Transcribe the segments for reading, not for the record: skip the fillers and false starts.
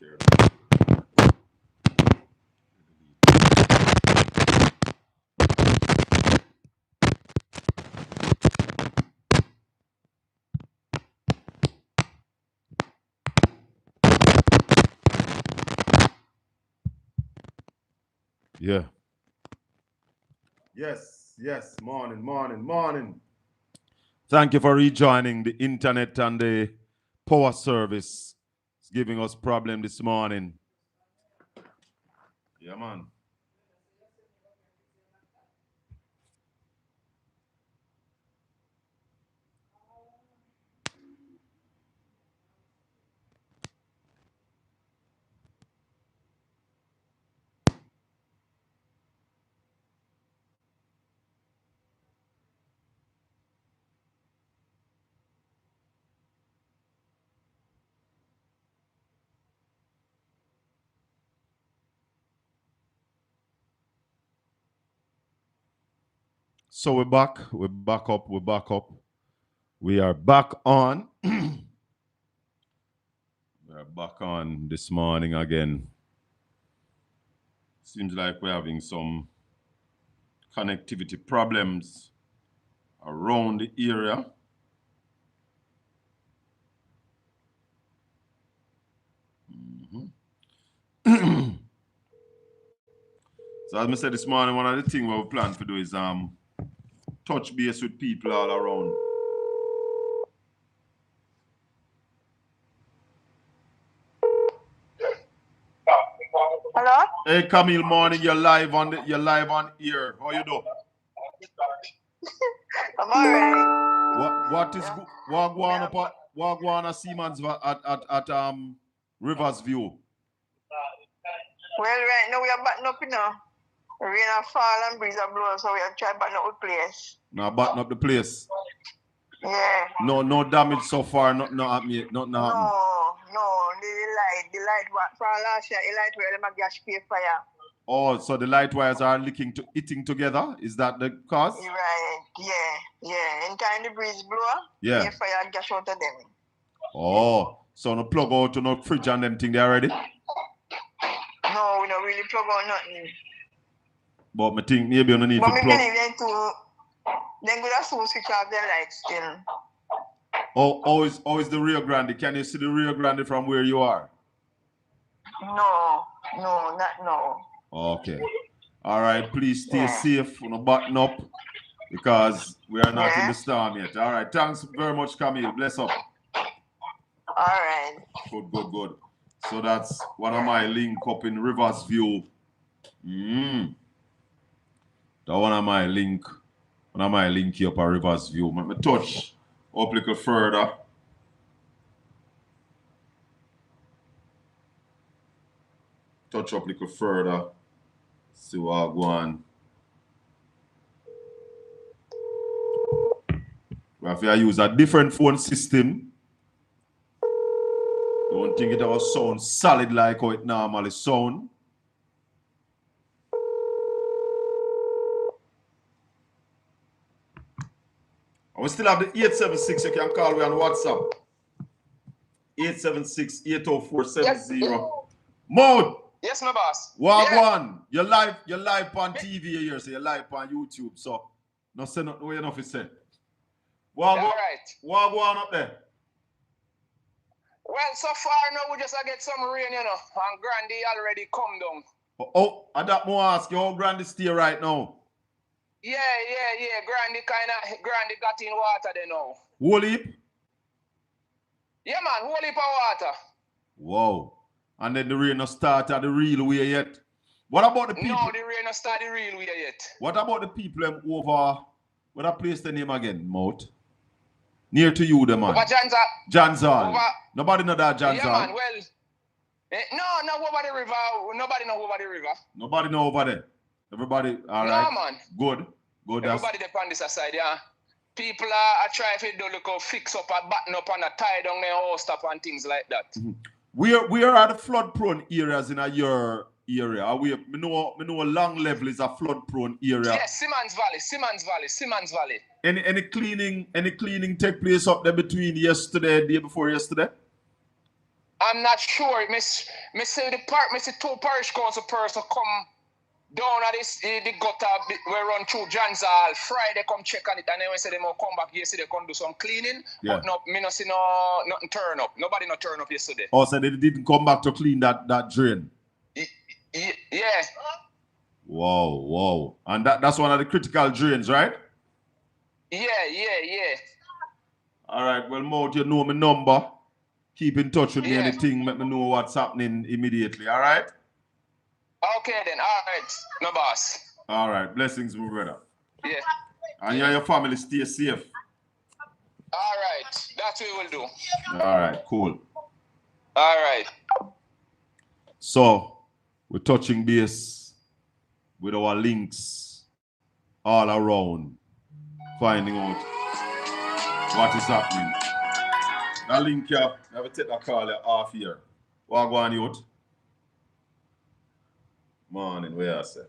care. Yeah. Yes. Morning. Thank you for rejoining the internet and the power service. It's giving us problem this morning. Yeah, man. So we're back. We're back up. We are back on. We are back on this morning again. Seems like we're having some connectivity problems around the area. So as I said this morning, one of the things we plan to do is touch base with people all around. Hello? Hey Camille, morning. You're live on air. How you doing? I'm alright. What is Wagwana Siemens at Rivers View? Well, right now we are batting up, Rain a fall and breeze a blow, so we are trying to batten up the place. Now batting up the place. Yeah. No damage so far. Nothing happened. No. The light from last year, the light where them a gas fire. Oh, so the light wires are hitting together? Is that the cause? Right. Yeah. In time the breeze blow, yeah, the fire gas out of them. Oh, so no plug out to no fridge and them thing there already? No, we don't really plug out nothing. But I think maybe you don't need to plug. But maybe then we have to switch off the lights still. How is the Rio Grande? Can you see the Rio Grande from where you are? No, not no. Okay. All right, please stay safe, button up, because we are not in the storm yet. All right, thanks very much, Camille. Bless up. All right. Good. So that's one of my link up in Rivers View. That one of my link here up at Rivers View. Let me touch up a little further. Touch up a little further. See what I go on. If you use a different phone system, don't think it will sound solid like how it normally sound. We still have the 876. You can call me on WhatsApp. 876-80470. Yes. Mode. Yes, my boss. Wagwan. You're live on TV here, so you're live on YouTube. So no say nothing way enough to say. Wagwan up there. Well, so far now we just get some rain, and Grandy already come down. I that more ask you how Grandy stay right now. Yeah. Grandy got in water there now. Whole heap? Yeah, man, whole heap of water. Wow. And then the rain not start at the real way yet. What about the people? No, the rain not start the real way yet. What about the people over, what that place the name again, Mount? Near to you, the man. Over Janzal. Nobody know that Janzal. Yeah, man, well, no, over the river. Nobody know over the river. Nobody know over there. Everybody, all right? No, man. Good. Everybody on this side, yeah. People are trying to do look fix up a button up and a tie down their house stuff and things like that. Mm-hmm. We are the flood prone areas in your area. We know a long level is a flood prone area. Yes, Simmons Valley. Any cleaning take place up there between yesterday, day before yesterday? I'm not sure. Me see two parish council person come down at this the gutter we run through John's Hall. Friday come check on it and then we say they will come back yesterday come do some cleaning. Yeah. But no, me no see nothing turn up. Nobody no turn up yesterday. Oh, so they didn't come back to clean that drain. Yeah. Wow. And that's one of the critical drains, right? Yeah. All right, well, Maud, you know my number. Keep in touch with me, Yeah. anything, let me know what's happening immediately, all right? Okay then, all right. No boss. All right, blessings, my brother. Yeah. And you and your family stay safe. All right, that's what we will do. All right, cool. All right. So, we're touching base with our links all around, finding out what is happening. That link here, I will take that call here half here. What go on, youth? Morning, where I say?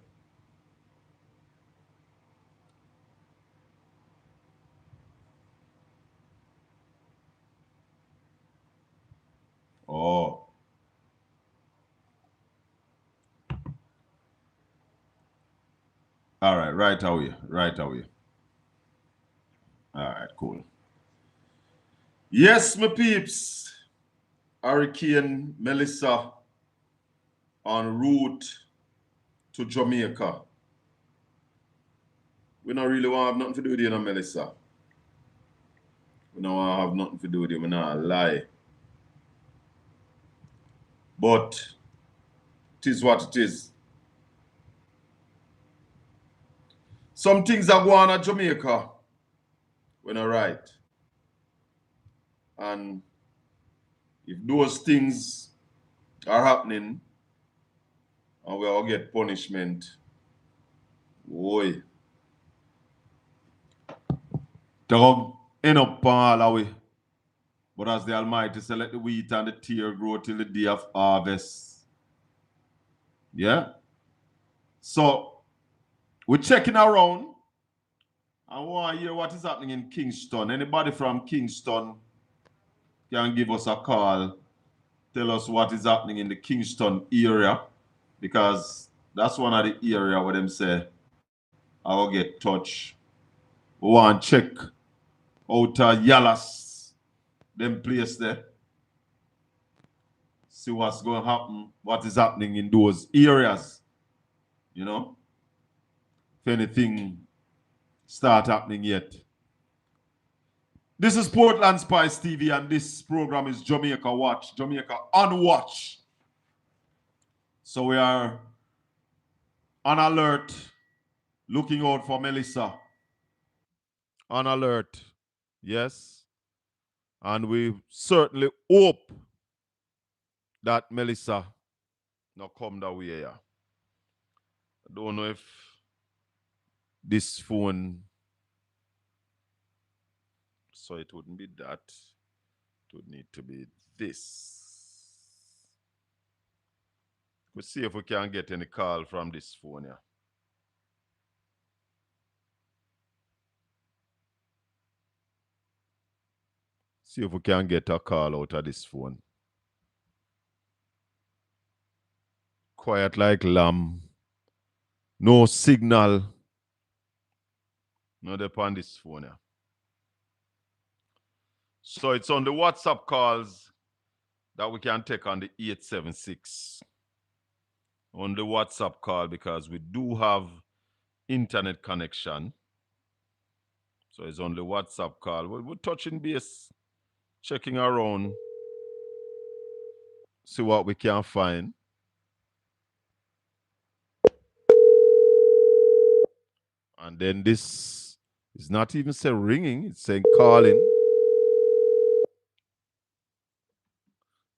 Oh. All right, right away. All right, cool. Yes, my peeps. Hurricane Melissa en route to Jamaica. We don't really want to have nothing to do with you, Melissa. We don't want to have nothing to do with you, we not lie. But it is what it is. Some things are going on at Jamaica. We're not right. And if those things are happening and we all get punishment, boy, they'll end up all the way. But as the Almighty said, let the wheat and the tear grow till the day of harvest. Yeah? So, we're checking around. I want to hear what is happening in Kingston. Anybody from Kingston can give us a call. Tell us what is happening in the Kingston area. Because that's one of the area where them say, I will get touch. We want to check out Yalas, them place there. See what's going to happen, what is happening in those areas. You know? If anything start happening yet. This is Portland Spice TV and this program is Jamaica Watch, Jamaica on Watch. So we are on alert, looking out for Melissa. On alert, yes. And we certainly hope that Melissa not come that way here. I don't know if this phone, so it wouldn't be that. It would need to be this. We'll see if we can get any call from this phone here. See if we can get a call out of this phone. Quiet like lamb. No signal. Not upon this phone here. So it's on the WhatsApp calls that we can take on the 876. On the WhatsApp call because we do have internet connection. So it's on the WhatsApp call. We're touching base, checking around, see what we can find. And then this is not even saying ringing, it's saying calling.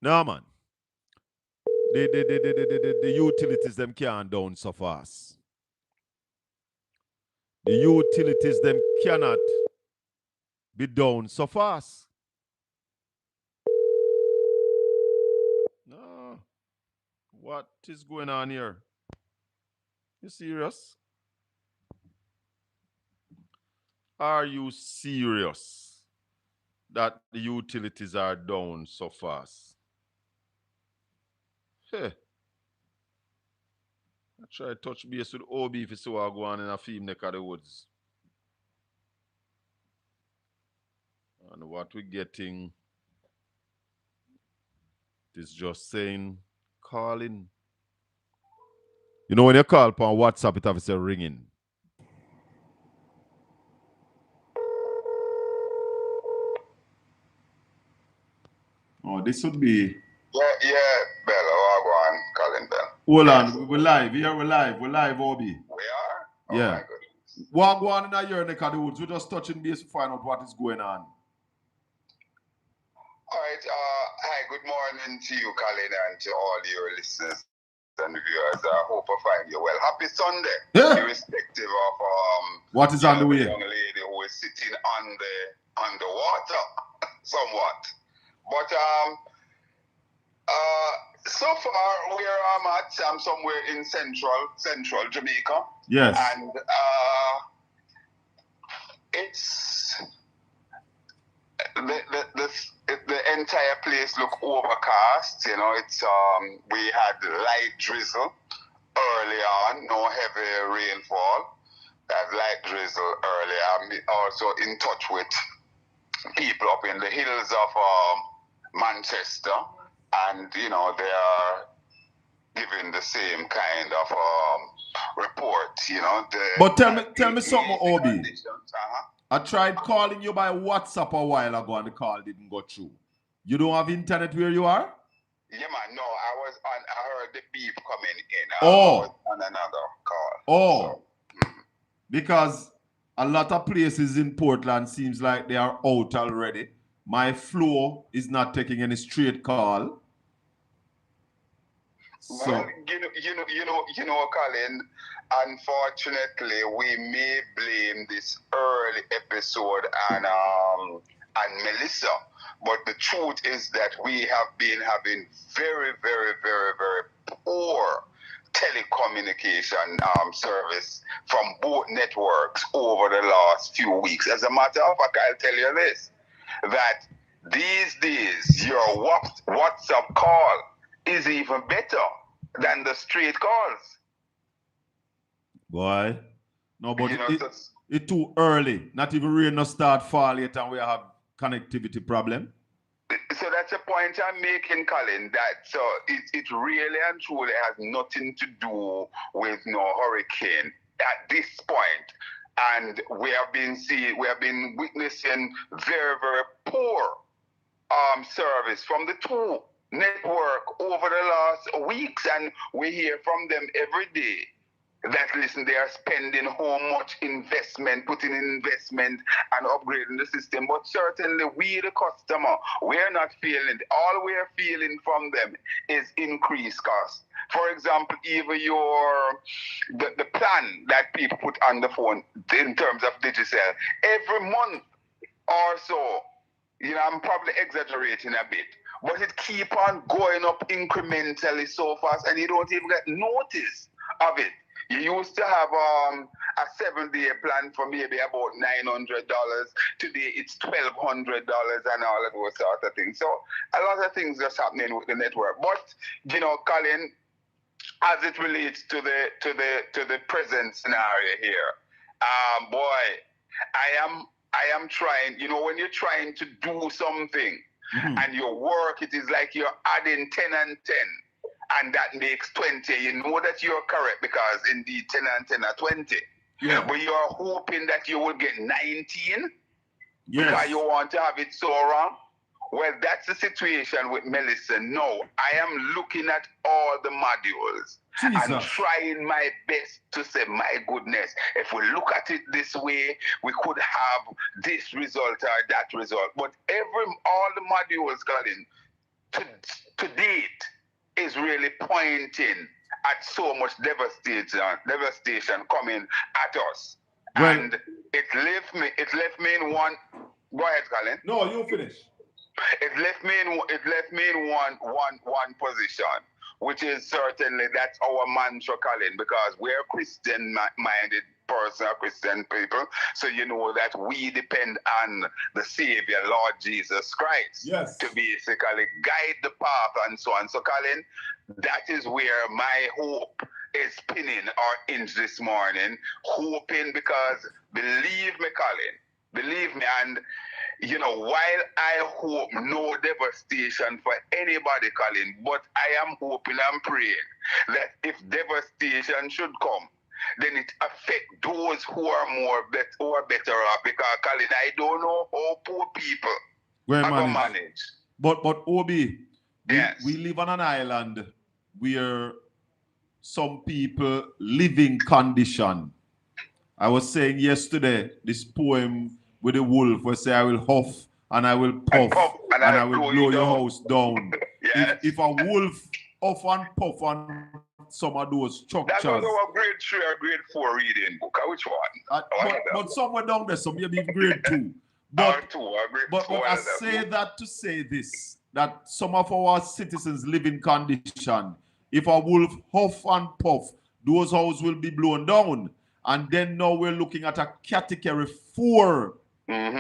No, man. The utilities them can't down so fast. The utilities them cannot be down so fast. No. What is going on here? You serious? Are you serious that the utilities are down so fast? Hey, I try to touch base with OB if you see what go on in a film neck of the woods. And what we're getting is just saying calling. You know when you call upon WhatsApp, it has to say ringing. Oh, this would be. Yeah, Bella, go on, Colin Bell. Hold on, we're live. Here we're live. We're live, OB. We are? Oh Yeah. my goodness. What go on in a year neck of the woods? We're just touching base to find out what is going on. All right, hi, good morning to you, Colin, and to all your listeners and viewers. I hope I find you well. Happy Sunday, Yeah. irrespective of What is on the way? young lady who is sitting on the water, somewhat. But so far where I'm at, I'm somewhere in central Jamaica. Yes. And it's the entire place look overcast. You know, it's we had light drizzle early on, no heavy rainfall. Had light drizzle early. I'm also in touch with people up in the hills of Manchester, and you know they are giving the same kind of report. You know, But tell me something, OB. Uh-huh. I tried calling you by WhatsApp a while ago and the call didn't go through. You don't have internet where you are? Yeah, man. No, I heard the beep coming in. Oh. I was on another call. Oh. So, Because a lot of places in Portland seems like they are out already. My flow is not taking any straight call. So well, you know, Colin. Unfortunately, we may blame this early episode on Melissa, but the truth is that we have been having very, very, very, very poor telecommunication service from both networks over the last few weeks. As a matter of fact, I'll tell you this, that these days your WhatsApp call is even better than the straight calls. boy. No, but You know, it's too early. Not even rain no start fall yet and we have connectivity problem. So that's a point I'm making, Colin, that so it really and truly has nothing to do with no hurricane at this point. And we have been witnessing very, very poor service from the two network over the last weeks, and we hear from them every day that listen, they are spending how much investment, putting in investment and upgrading the system. But certainly we, the customer, we're not feeling it. All we're feeling from them is increased cost. For example, even the plan that people put on the phone in terms of Digicel, every month or so, you know, I'm probably exaggerating a bit, but it keep on going up incrementally so fast, and you don't even get notice of it. You used to have a 7-day plan for maybe about $900. Today it's $1,200 and all of those sort of things. So a lot of things just happening with the network. But you know, Colin, as it relates to the present scenario here, boy, I am trying. You know, when you're trying to do something and your work, it is like you're adding 10 and 10. And that makes 20. You know that you're correct because indeed 10 and 10 are 20. Yeah. But you're hoping that you will get 19 Yes. because you want to have it so wrong. Well, that's the situation with Melissa. No, I am looking at all the modules Jesus. and trying my best to say, my goodness, if we look at it this way, we could have this result or that result. But all the modules, Colin, to date, is really pointing at so much devastation coming at us. Well, and it left me in one. Go ahead, Colin. No, you finish. It left me in one position, which is certainly that's our mantra, Colin, because we're a Christian-minded person are Christian people. So you know that we depend on the Savior, Lord Jesus Christ, Yes, to basically guide the path and so on. So, Colin, that is where my hope is pinning or inch this morning. Hoping because believe me, Colin, believe me, and you know, while I hope no devastation for anybody, Colin, but I am hoping and praying that if devastation should come, then it affect those who are who are better off. Because, Colin, I don't know how poor people well are going to managed. manage. But Obi, Yes. we live on an island where some people living condition. I was saying yesterday, this poem with the wolf will say, I will huff and I will puff and I will blow your house down. Yes. If a wolf huff and puff on some of those structures. That was our grade 3 or grade 4 reading book. Which one? But somewhere down there, some maybe grade 2. But I say that to say this, that some of our citizens live in condition. If a wolf huff and puff, those houses will be blown down. And then now we're looking at a category 4,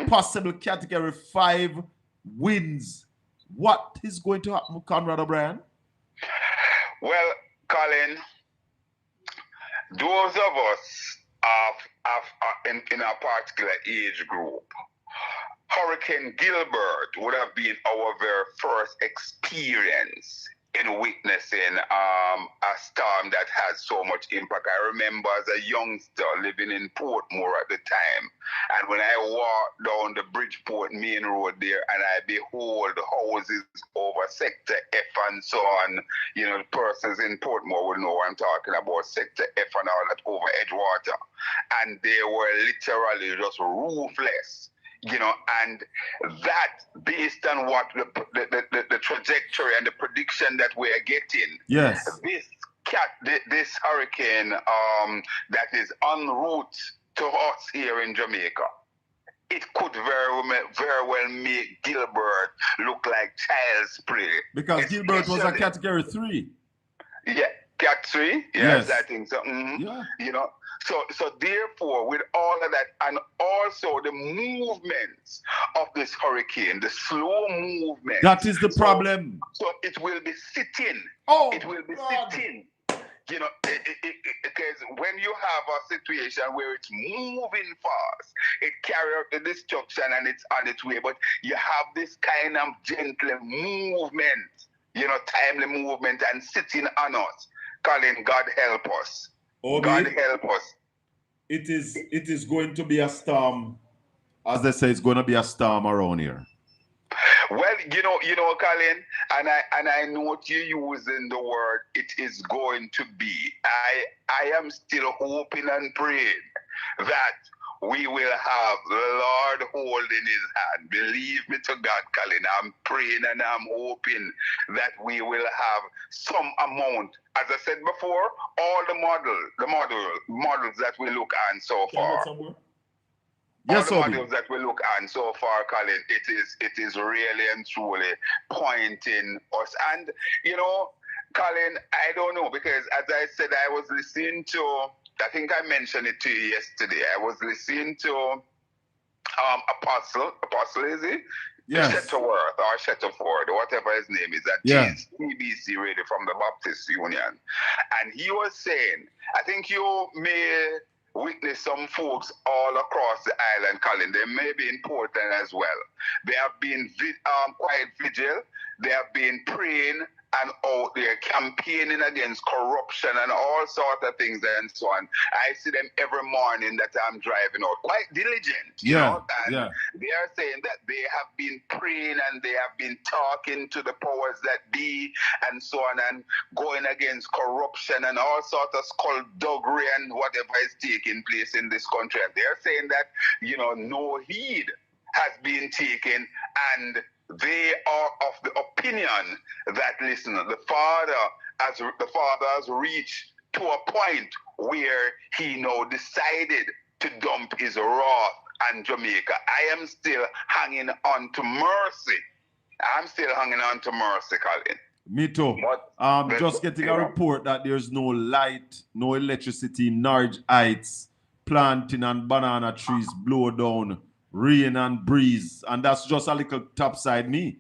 possible category 5 winds. What is going to happen, Conrad O'Brien? Well, Colin, those of us in a particular age group, Hurricane Gilbert would have been our very first experience in witnessing a storm that has so much impact. I remember as a youngster living in Portmore at the time, and when I walked down the Bridgeport main road there and I behold houses over Sector F and so on, you know, the persons in Portmore will know what I'm talking about, Sector F and all that over Edgewater, and they were literally just roofless. You know, and that based on what the trajectory and the prediction that we are getting, yes, this hurricane that is en route to us here in Jamaica, it could very well make Gilbert look like child's play. Because Gilbert was a category 3. Yeah, cat 3. Yes, I think so. Yeah. You know. So therefore, with all of that, and also the movements of this hurricane, the slow movement. That is the problem. So it will be sitting. Oh, it will be God. sitting. You know, because when you have a situation where it's moving fast, it carries out the destruction and it's on its way. But you have this kind of gentle movement, you know, timely movement and sitting on us. Colin, God help us. Obi, God help us. It is going to be a storm. As they say, it's going to be a storm around here. Well, you know, Colin, and I note you using the word "it is going to be." I am still hoping and praying that we will have the Lord holding his hand. Believe me to God, Colin. I'm praying and I'm hoping that we will have some amount. As I said before, all the models that we look at so far. Yes, all the models that we look at so far, Colin, it is really and truly pointing us. And, you know, Colin, I don't know, because as I said, I was listening to, I think I mentioned it to you yesterday. I was listening to Apostle, is he? Yes. Shuttleworth or Shuttleworth, or whatever his name is, at TBC Radio from the Baptist Union. And he was saying, I think you may witness some folks all across the island, Colin. They may be in Portland as well. They have been quite vigil. They have been praying and out there campaigning against corruption and all sorts of things and so on. I see them every morning that I'm driving out, quite diligent, you know, and they are saying that they have been praying and they have been talking to the powers that be and so on, and going against corruption and all sorts of skullduggery and whatever is taking place in this country. And they're saying that, you know, no heed has been taken, and they are of the opinion that, listen, the Father has reached to a point where he now decided to dump his wrath on Jamaica. I am still hanging on to mercy. I'm still hanging on to mercy, Colin. Me too. Just getting a report that there's no light, no electricity in Norwich Heights planting and banana trees blow down, rain and breeze, and that's just a little topside me.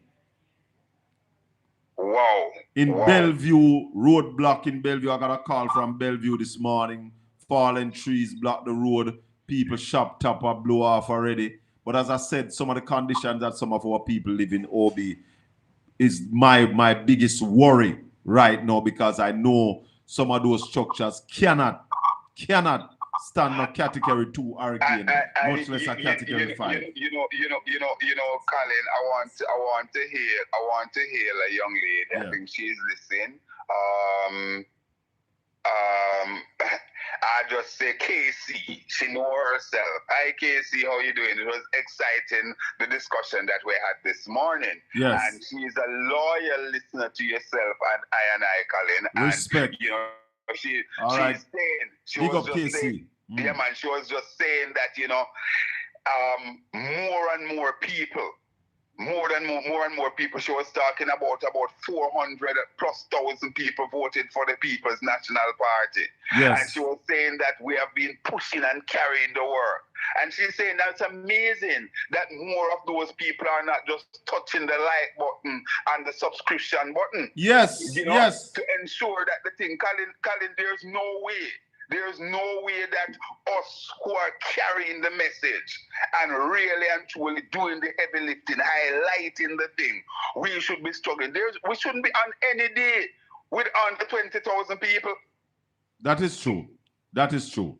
Wow. In Wow. Bellevue, roadblock in Bellevue, I got a call from Bellevue this morning. Fallen trees block the road. People shop top are blow off already. But as I said, some of the conditions that some of our people live in OB is my biggest worry right now, because I know some of those structures cannot stand a category 2 hurricane, much less a category 5. Colin, I want to hear a young lady. Yeah. I think she's listening. I just say Casey. She know herself. Hi Casey, how you doing? It was exciting, the discussion that we had this morning. Yes. And she's a loyal listener to yourself and I, Colin. Respect. And she's right. saying, she Big was up just Casey. saying, yeah man, she was just saying that, more and more people, more and more people. She was talking about 400 plus thousand people voted for the People's National Party. Yes. And she was saying that we have been pushing and carrying the work. And she's saying that's amazing that more of those people are not just touching the like button and the subscription button. Yes, yes. To ensure that the thing, Colin, there's no way that us who are carrying the message and really and truly doing the heavy lifting, highlighting the thing, we should be struggling. We shouldn't be on any day with under 20,000 people. That is true. That is true.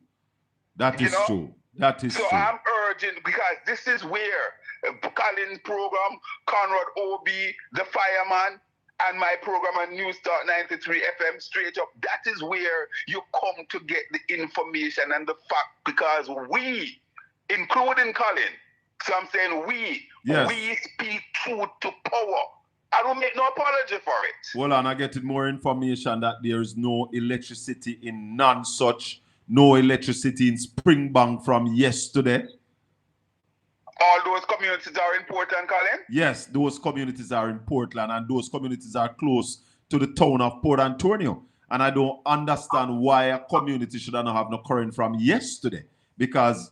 That is true. That is so true. I'm urging, because this is where Colin's program, Conrad OB, the fireman, and my program on New Start 93 FM, straight up, that is where you come to get the information and the fact, because we, including Colin, so I'm saying we speak truth to power. I don't make no apology for it. Well, and I getting more information that there is no electricity in Nonsuch, no electricity in Springbank from yesterday. All those communities are in Portland, Colin? Yes, those communities are in Portland, and those communities are close to the town of Port Antonio. And I don't understand why a community should not have no current from yesterday. Because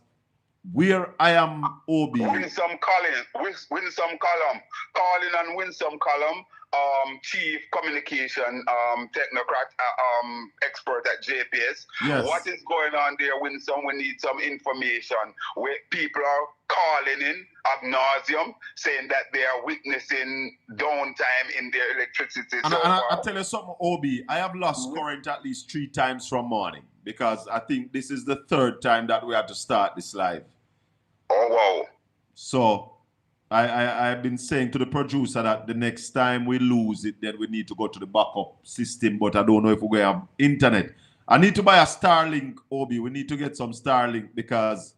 where I am, OB. Winsome Colin and Winsome Column, chief communication technocrat expert at JPS. Yes. What is going on there, Winsome? We need some information. Where people are calling in ad nauseum, saying that they are witnessing downtime in their electricity. And I tell you something, OB, I have lost current at least 3 times from morning, because I think this is the 3rd time that we had to start this live. Oh, wow. So I've been saying to the producer that the next time we lose it, then we need to go to the backup system, but I don't know if we're going to have internet. I need to buy a Starlink, Obi. We need to get some Starlink, because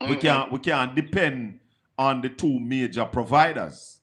we can't depend on the 2 major providers.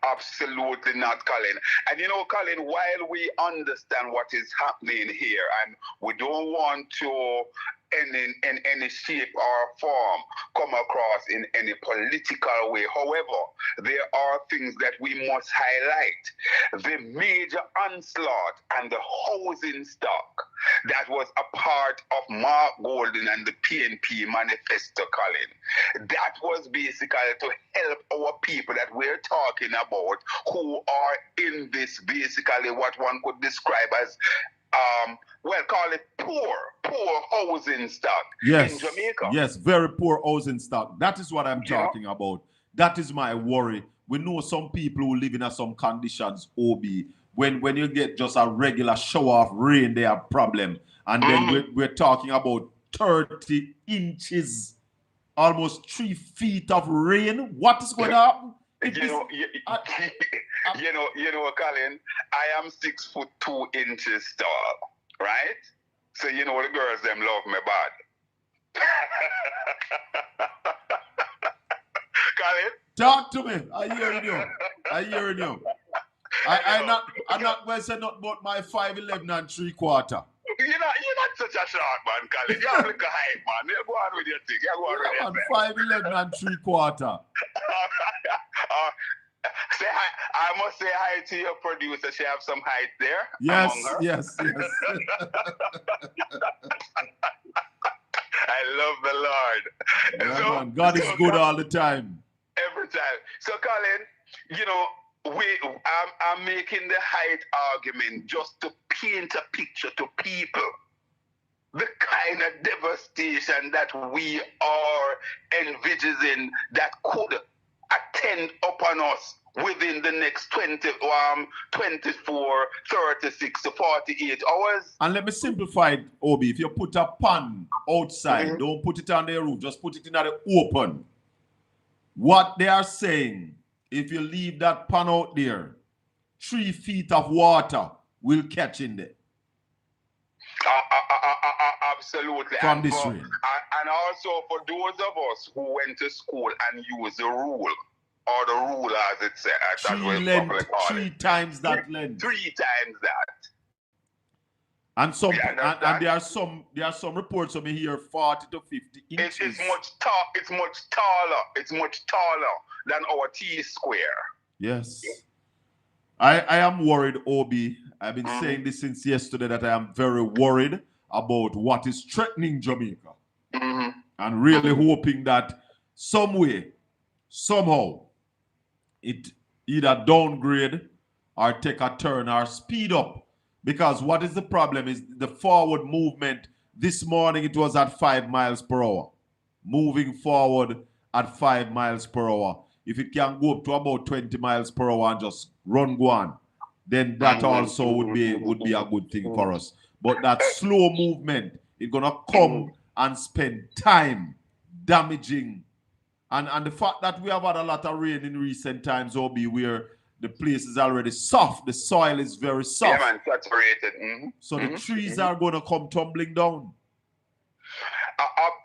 Absolutely not, Colin. And Colin, while we understand what is happening here, and we don't want to in any shape or form come across in any political way. However, there are things that we must highlight. The major onslaught and the housing stock that was a part of Mark Golden and the PNP manifesto, Colin. That was basically to help our people that we're talking about, who are in this basically what one could describe as call it poor housing stock in Jamaica. Yes, very poor housing stock. That is what I'm talking about. That is my worry. We know some people who live in some conditions, OB. When you get just a regular shower of rain, they have problem. And then we're talking about 30 inches, almost 3 feet of rain. What is going to happen? Colin, I am 6'2" tall, right? So the girls them love me bad. Colin, talk to me. I hear you. I'm not going to say nothing about my 5'11" and 3/4. You're not such a short man, Colin. You're a little height, man. You go on with your thing. You go on with your thing. 5'11" and 3/4. Say hi. I must say hi to your producer. She have some height there Yes, among her. yes, yes. I love the Lord. Yeah, So, man. God is good all the time. every time. So, Colin, you know, I'm making the height argument just to paint a picture to people. The kind of devastation that we are envisaging that could attend upon us within the next 24, 36 to 48 hours. And let me simplify it, Obi. If you put a pan outside, don't put it on the roof, just put it in the open. What they are saying, if you leave that pan out there, 3 feet of water will catch in there. Absolutely. From and this for, rain. and also for those of us who went to school and used the rule, or the rule as it says, as we probably call Three it. times that length. 3 times that. And some You and understand? there are some reports of me here 40 to 50 inches. It's much taller than our T square. Yes. I am worried, Obi. I've been saying this since yesterday that I am very worried about what is threatening Jamaica. And really hoping that some way, somehow, it either downgrade or take a turn or speed up. Because what is the problem is the forward movement. This morning it was at 5 miles per hour. Moving forward at 5 miles per hour. If it can go up to about 20 miles per hour and just go on, then that also would be a good thing for us. But that slow movement is gonna come and spend time damaging. And the fact that we have had a lot of rain in recent times, Obi, where the place is already soft, the soil is very soft. Yeah, man, saturated. So the trees are going to come tumbling down.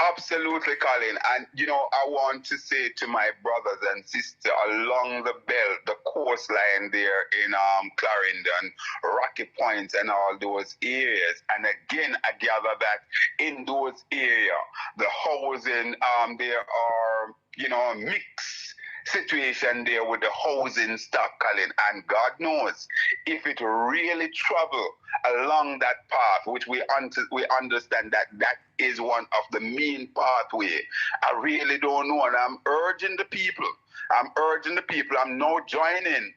Absolutely, Colin. And, I want to say to my brothers and sisters along the belt, the coastline there in Clarendon, Rocky Point and all those areas. And again, I gather that in those areas, the housing, there are, mixed situation there with the housing stock, Colin. And God knows, if it really travel along that path, which we understand that is one of the main pathway, I really don't know. And I'm urging the people. I'm now joining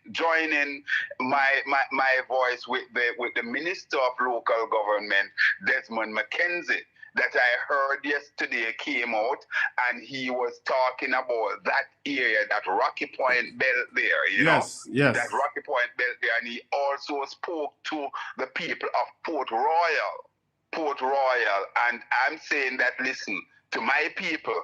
my voice with the Minister of Local Government, Desmond McKenzie, that I heard yesterday came out, and he was talking about that area, that Rocky Point belt there, Yes. that Rocky Point belt there, and he also spoke to the people of Port Royal, and I'm saying that, listen, to my people,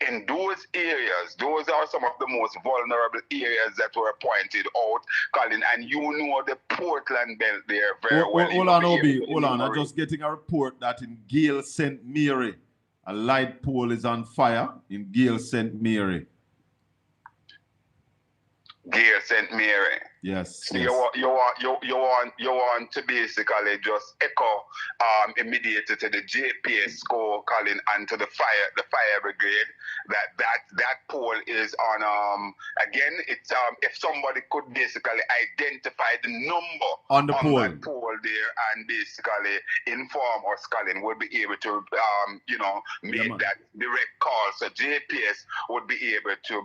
in those areas, those are some of the most vulnerable areas that were pointed out, Colin, and the Portland belt there very well. Hold on, Obi. Hold on. I'm just getting a report that in Gale St. Mary, a light pole is on fire in Gale St. Mary. Gale St. Mary. Yes. So you want to basically just echo immediately to the JPS score, Colin, and to the fire brigade that pole is on again. It's if somebody could basically identify the number on that pole there and basically inform us, Colin, we'll be able to make that direct call. So JPS would be able to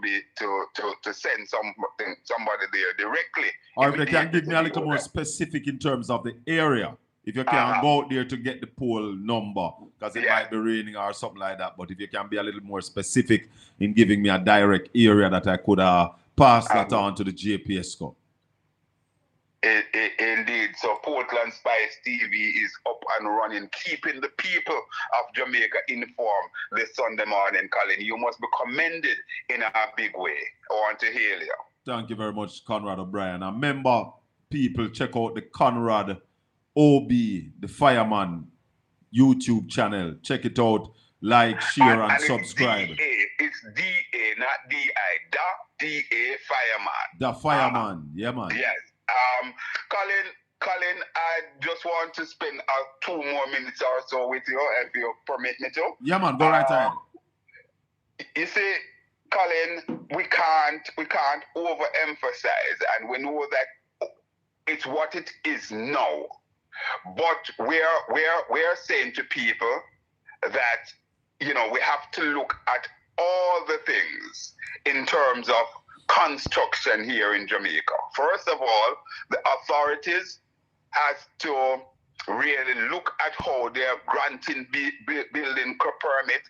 send somebody there directly. Or if they can give me a little more specific in terms of the area. If you can go out there to get the pole number, because it might be raining or something like that. But if you can be a little more specific in giving me a direct area that I could pass that on to the JPS score. Indeed. So Portland Spice TV is up and running, keeping the people of Jamaica informed this Sunday morning, Colin. You must be commended in a big way. I want to hail you. Thank you very much, Conrad O'Brien. And remember, people, check out the Conrad OB, the Fireman YouTube channel. Check it out. Like, share, and subscribe. It's D-A, not D-I. D-A, Fireman. The Fireman. Yeah, man. Yes. Colin, I just want to spend 2 more minutes or so with you, if you permit me to. Yeah, man. Go right ahead. You see, Colin, we can't overemphasize, and we know that it's what it is now. But we're saying to people that, you know, we have to look at all the things in terms of construction here in Jamaica. First of all, the authorities has to really look at how they're granting building permit,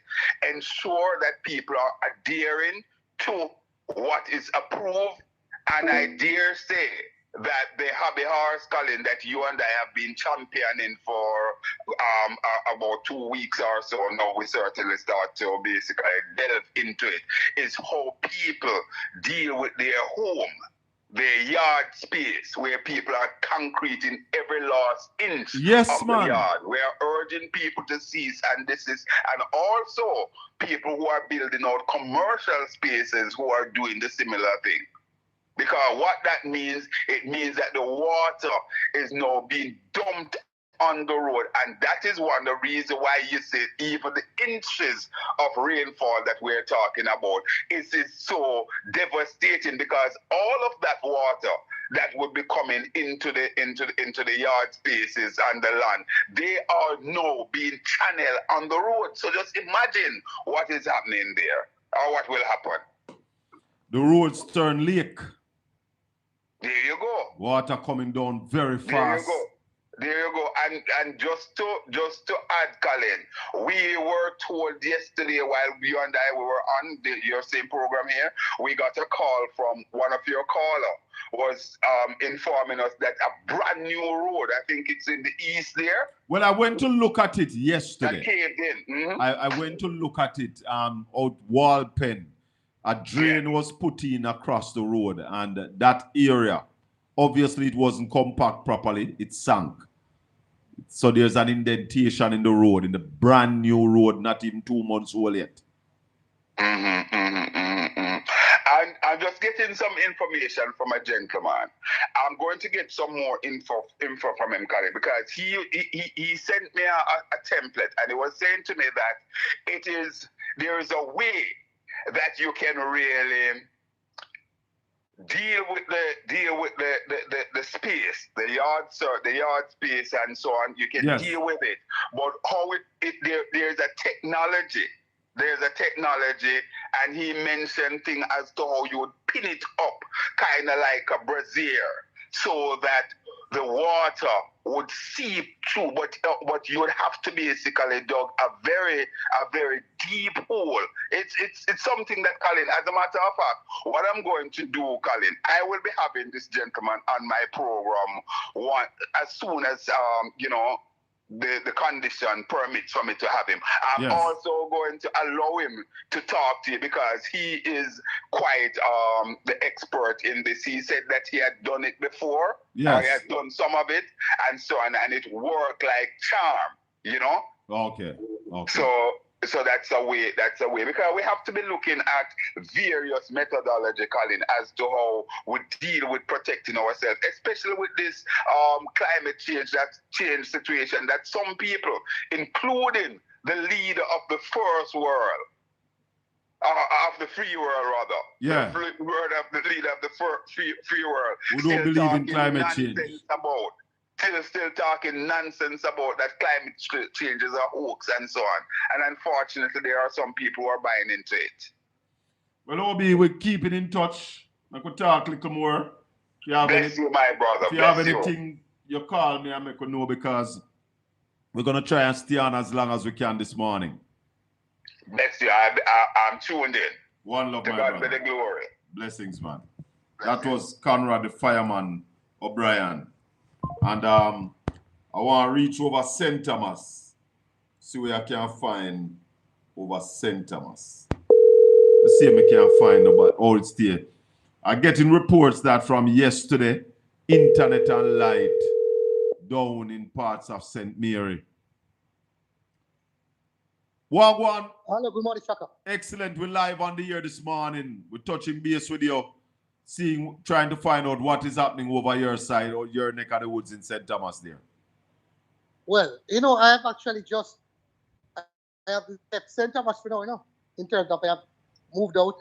ensure that people are adhering to what is approved. And I dare say that the hobby horse, Colin, that you and I have been championing for about 2 weeks or so now, we certainly start to basically delve into it, is how people deal with their home, their yard space, where people are concreting every last inch of the yard. We are urging people to cease and desist, and also people who are building out commercial spaces who are doing the similar thing. Because what that means, it means that the water is now being dumped on the road, and that is one of the reasons why you see even the inches of rainfall that we're talking about is so devastating, because all of that water that would be coming into the yard spaces and the land, they are now being channeled on the road. So just imagine what is happening there, or what will happen. The roads turn lake. There you go. Water coming down very fast. There you go. There you go. And just to add, Colin, we were told yesterday while you and I were on your same program here, we got a call from one of your callers was informing us that a brand new road, I think it's in the east there. Well, I went to look at it yesterday. That caved in. Mm-hmm. I went to look at it out Walpen. A drain was put in across the road, and that area, obviously it wasn't compact properly, it sank. So there's an indentation in the road, in the brand new road, not even 2 months old yet. And I'm just getting some information from a gentleman. I'm going to get some more info from him, Colin, because he sent me a template, and he was saying to me that there is a way that you can really deal with the space, the yard space, and so on. You can deal with it, but how there's a technology. There's a technology, and he mentioned thing as to how you would pin it up, kind of like a brazier, so that the water would seep through, but you would have to basically dig a very deep hole. It's something that, Colin, as a matter of fact, what I'm going to do, Colin, I will be having this gentleman on my program as soon as the condition permits for me to have him. I'm also going to allow him to talk to you, because he is quite the expert in this. He said that he had done it before. Yes. He had done some of it and so on, and it worked like charm, you know? Okay. So that's a way, because we have to be looking at various methodology, Colin, as to how we deal with protecting ourselves, especially with this climate change situation that some people, including the leader of the first world, of the free world rather, the leader of the free world, we don't believe in climate change. Still talking nonsense about that climate change is a hoax and so on. And unfortunately, there are some people who are buying into it. Well, Obi, we're keeping in touch. I could talk a little more. Bless you, my brother. If you have anything, you call me and make you know, because we're going to try and stay on as long as we can this morning. Bless you. I'm tuned in. One love, my brother. God be the glory. Blessings, man. That was Conrad the Fireman O'Brien. And I want to reach over St. Thomas. See where I can find over St. Thomas. Let's see if I can find about all it's there. I'm getting reports that from yesterday, internet and light down in parts of St. Mary. Wagwan. Hello, good morning, Shaka. Excellent. We're live on the air this morning. We're touching base with you, trying to find out what is happening over your side or your neck of the woods in St. Thomas there. Well, I have actually I have left St. Thomas for now, in terms of I have moved out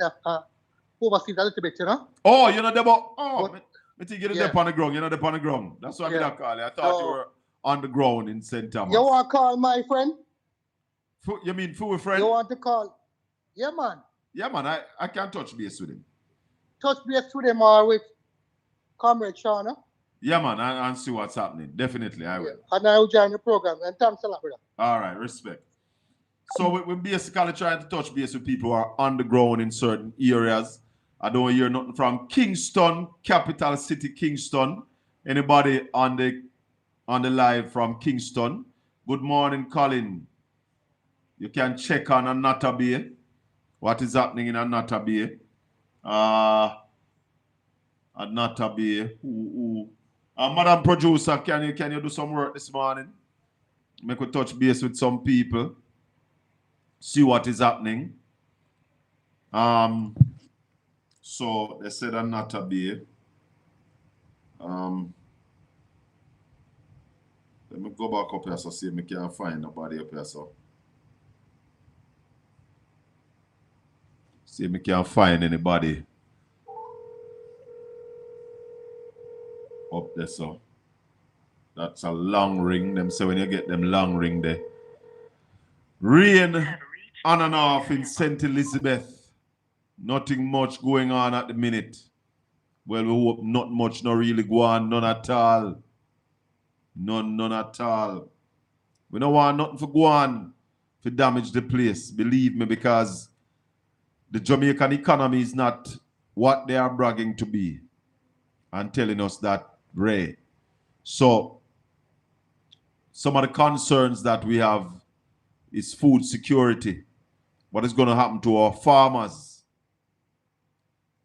overseas a little bit, you know. Oh, you know, oh, But, I think you're yeah. up on the ground. You're not up on the ground. That's why Yeah. I call you. I thought you So- were on the ground in St. Thomas. You want to call my friend? You mean for a friend? You want to call? Yeah, man. Yeah, man. I can touch base with him. Touch base with him or with Comrade Shauna. Yeah, man, and see what's happening. Definitely, I will. Yeah. And I will join the program. And thanks a lot, brother. All right, respect. So we're basically trying to touch base with people who are on the ground in certain areas. I don't hear nothing from Kingston, capital city Kingston. Anybody on the live from Kingston? Good morning, Colin. You can check on Anata Bay. What is happening in Anata Bay? Anata Bay. Madam Producer, can you do some work this morning? Make a touch base with some people. See what is happening. So they said Anata Bay. Let me go back up here so see if I can find nobody up here. So see if I can find anybody up there. So that's a long ring. Them say when you get them long ring there. Rain on and off in St. Elizabeth. Nothing much going on at the minute. Well, we hope not much, not really go on, none at all. None at all. We don't want nothing for go on to damage the place, believe me, because the Jamaican economy is not what they are bragging to be and telling us that, Ray. So, some of the concerns that we have is food security. What is going to happen to our farmers?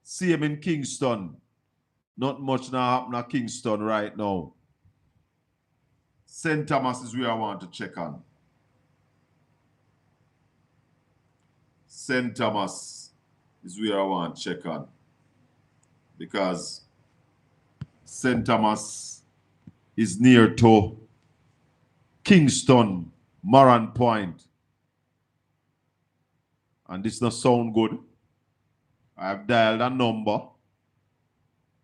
Same in Kingston. Not much now happening at Kingston right now. St. Thomas is where I want to check on. St. Thomas is where I want to check on. Because St. Thomas is near to Kingston, Moran Point. And this does not sound good. I have dialed a number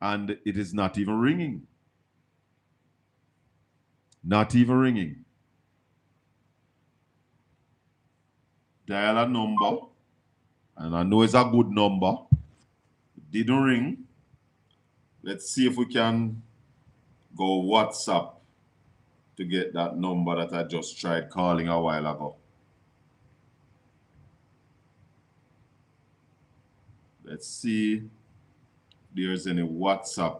and it is not even ringing. Not even ringing. Dial a number, and I know it's a good number. It didn't ring. Let's see if we can go WhatsApp to get that number that I just tried calling a while ago. Let's see if there's any WhatsApp.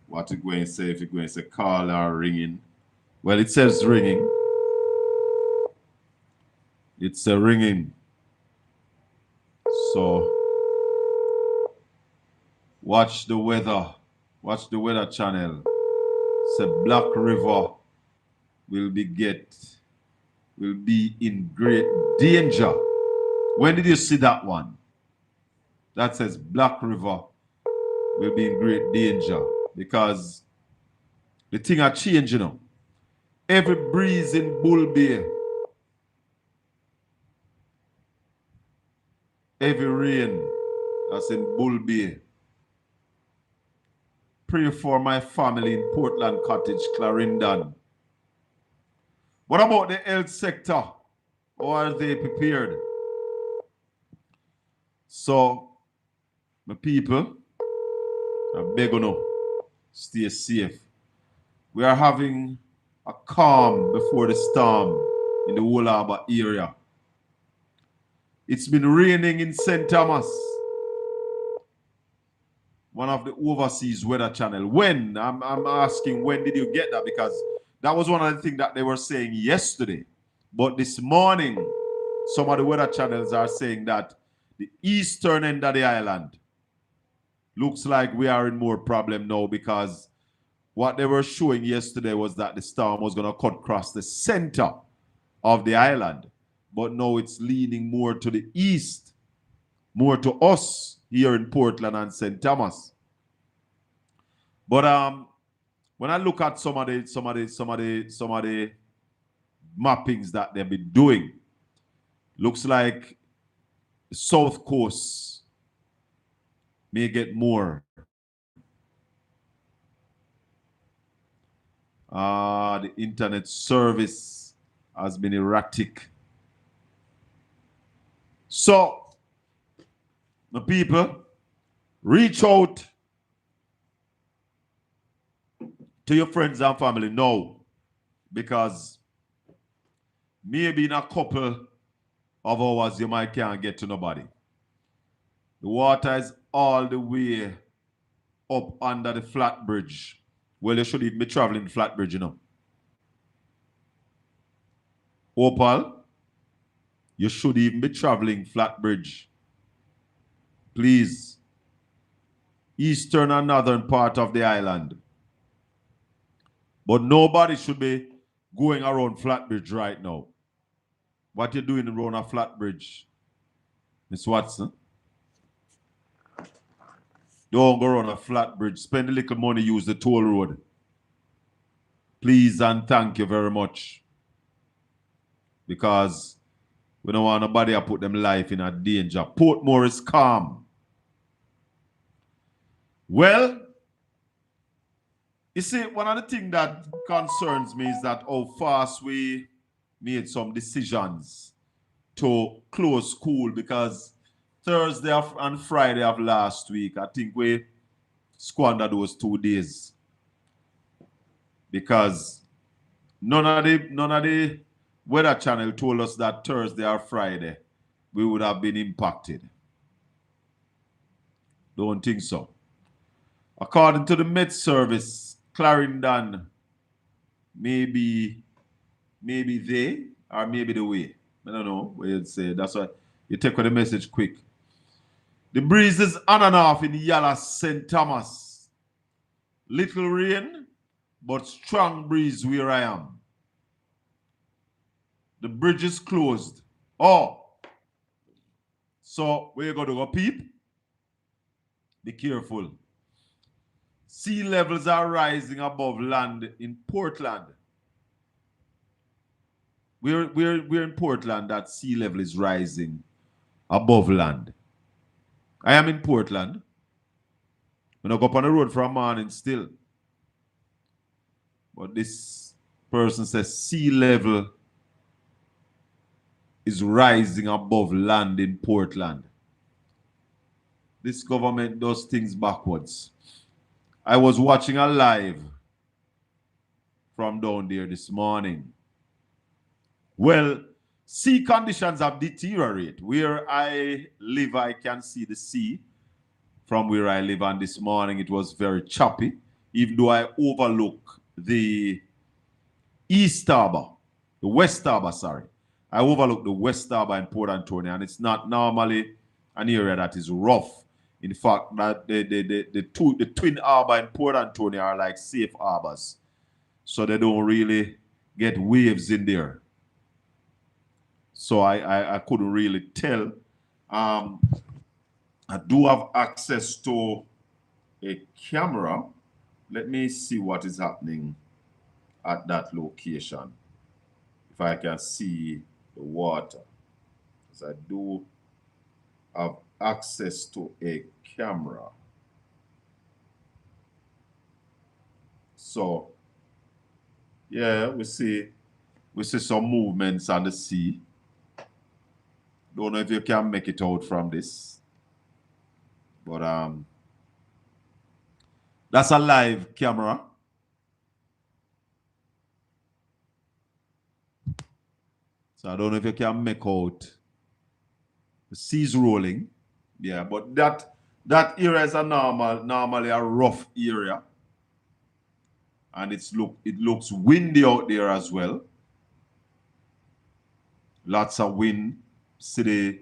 What it's going to say, if it's going to say call or ringing. Well, it says ringing. It's a ringing. So, watch the weather. Watch the weather channel. Say Black River will be in great danger. When did you see that one? That says Black River will be in great danger. Because the thing are changing, you know. Every breeze in Bull Bay, every rain that's in Bull Bay. Pray for my family in Portland Cottage, Clarendon. What about the health sector? How are they prepared? So, my people, I beg you now. Stay safe. We are having a calm before the storm in the Whole Harbour area. It's been raining in St. Thomas. One of the overseas weather channel. When? I'm asking, when did you get that? Because that was one of the things that they were saying yesterday. But this morning, some of the weather channels are saying that the eastern end of the island looks like we are in more problem now, because what they were showing yesterday was that the storm was going to cut across the center of the island. But now it's leaning more to the east, more to us here in Portland and St. Thomas. But when I look at some of the mappings that they've been doing, looks like the South Coast may get more. The internet service has been erratic. So, the people, reach out to your friends and family now, because maybe in a couple of hours you might can't get to nobody. The water is all the way up under the flat bridge. Well, you should even be traveling flat bridge, you know. Opal, you should even be traveling flat bridge. Please. Eastern and northern part of the island. But nobody should be going around Flatbridge right now. What you doing around a Flatbridge, Miss Watson? Don't go around a Flatbridge. Spend a little money, use the toll road. Please and thank you very much. Because we don't want nobody to put them life in a danger. Portmore is calm. Well, you see, one of the things that concerns me is that how fast we made some decisions to close school, because Thursday and Friday of last week, I think we squandered those 2 days. Because none of the Weather Channel told us that Thursday or Friday we would have been impacted. Don't think so. According to the Met Service, Clarendon maybe they or maybe the way. I don't know what you'd say. That's why you take the message quick. The breeze is on and off in Yala St. Thomas. Little rain, but strong breeze where I am. The bridge is closed. Oh. So where you going to go, peep? Be careful. Sea levels are rising above land in Portland. We're in Portland that sea level is rising above land. I am in Portland. When I go up on the road for a morning still. But this person says sea level is rising above land in Portland. This government does things backwards. I was watching a live from down there this morning. Well, sea conditions have deteriorated. Where I live, I can see the sea from where I live. And this morning it was very choppy, even though I overlook the East Harbor, the West Harbor, sorry. I overlook the West Harbor in Port Antonio, and it's not normally an area that is rough. In fact, that the Twin Harbor in Port Antonio are like safe harbors. So they don't really get waves in there. So I couldn't really tell. I do have access to a camera. Let me see what is happening at that location. If I can see the water. Because I do have access to a camera. So, yeah, we see some movements on the sea. Don't know if you can make it out from this. But that's a live camera. So I don't know if you can make out the sea's rolling. Yeah, but that area is a normally a rough area. And it looks windy out there as well. Lots of wind. See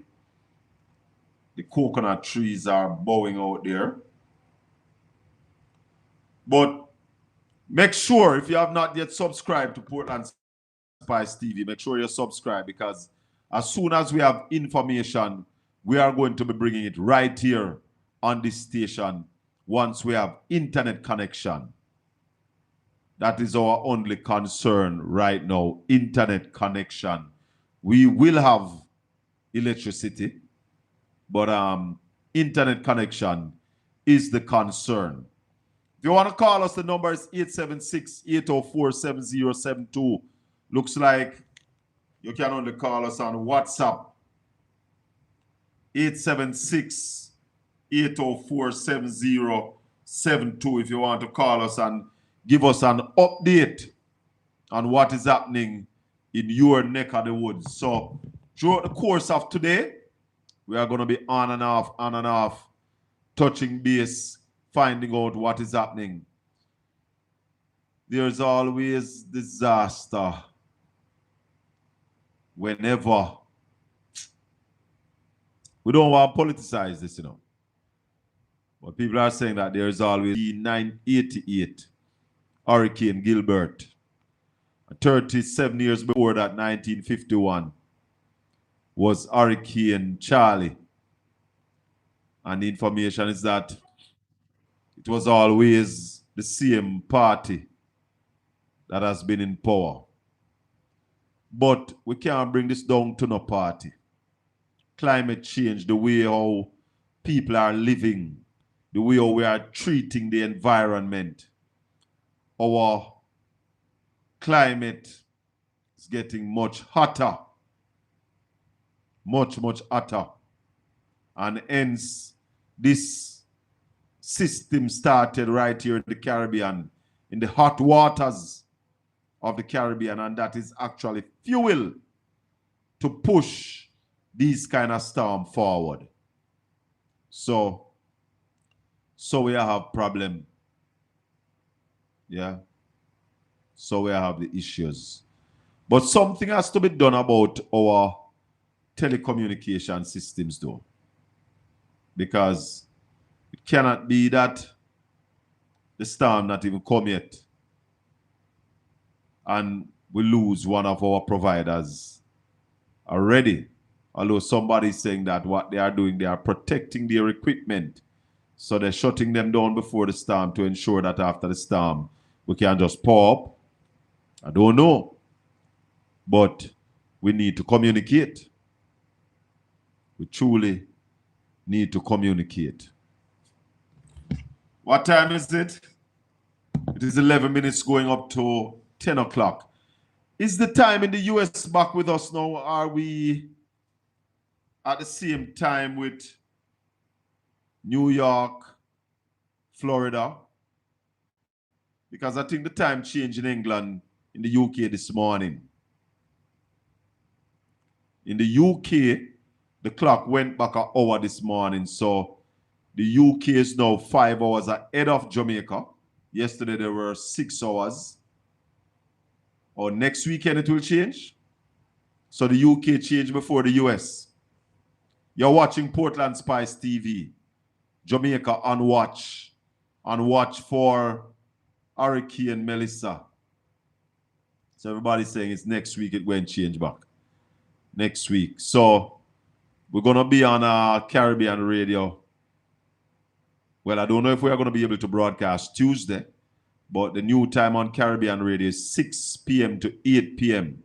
the coconut trees are bowing out there. But make sure, if you have not yet subscribed to Portland Spice TV, make sure you subscribe, because as soon as we have information, we are going to be bringing it right here on this station once we have internet connection. That is our only concern right now, internet connection. We will have electricity. but internet connection is the concern. If you want to call us, the number is 876-804-7072. Looks like you can only call us on WhatsApp. 876-804-7072 if you want to call us and give us an update on what is happening in your neck of the woods. So throughout the course of today, we are going to be on and off, touching base, finding out what is happening. There's always disaster whenever. We don't want to politicize this, you know. But people are saying that there's always the 988 Hurricane Gilbert. 37 years before that, 1951, was Hurricane Charlie. And the information is that it was always the same party that has been in power. But we can't bring this down to no party. Climate change, the way how people are living, the way how we are treating the environment, our climate is getting much hotter, much hotter, and hence this system started right here in the Caribbean, in the hot waters of the Caribbean, and that is actually fuel to push these kind of storm forward. So we have problem. Yeah. So we have the issues. But something has to be done about our telecommunication systems though. Because it cannot be that the storm not even come yet and we lose one of our providers already. Although somebody's saying that what they are doing, they are protecting their equipment. So they're shutting them down before the storm to ensure that after the storm, we can just pour up. I don't know. But we need to communicate. We truly need to communicate. What time is it? It is 11 minutes going up to 10 o'clock. Is the time in the US back with us now? Are we at the same time with New York, Florida? Because I think the time changed in England, in the UK this morning. In the UK, the clock went back an hour this morning. So the UK is now 5 hours ahead of Jamaica. Yesterday there were 6 hours. Or next weekend it will change. So the UK changed before the US. You're watching Portland Spice TV. Jamaica on watch. On watch for Hurricane Melissa. So everybody's saying it's next week it won't change back. Next week. So we're going to be on Caribbean radio. Well, I don't know if we are going to be able to broadcast Tuesday, but the new time on Caribbean radio is 6 p.m. to 8 p.m.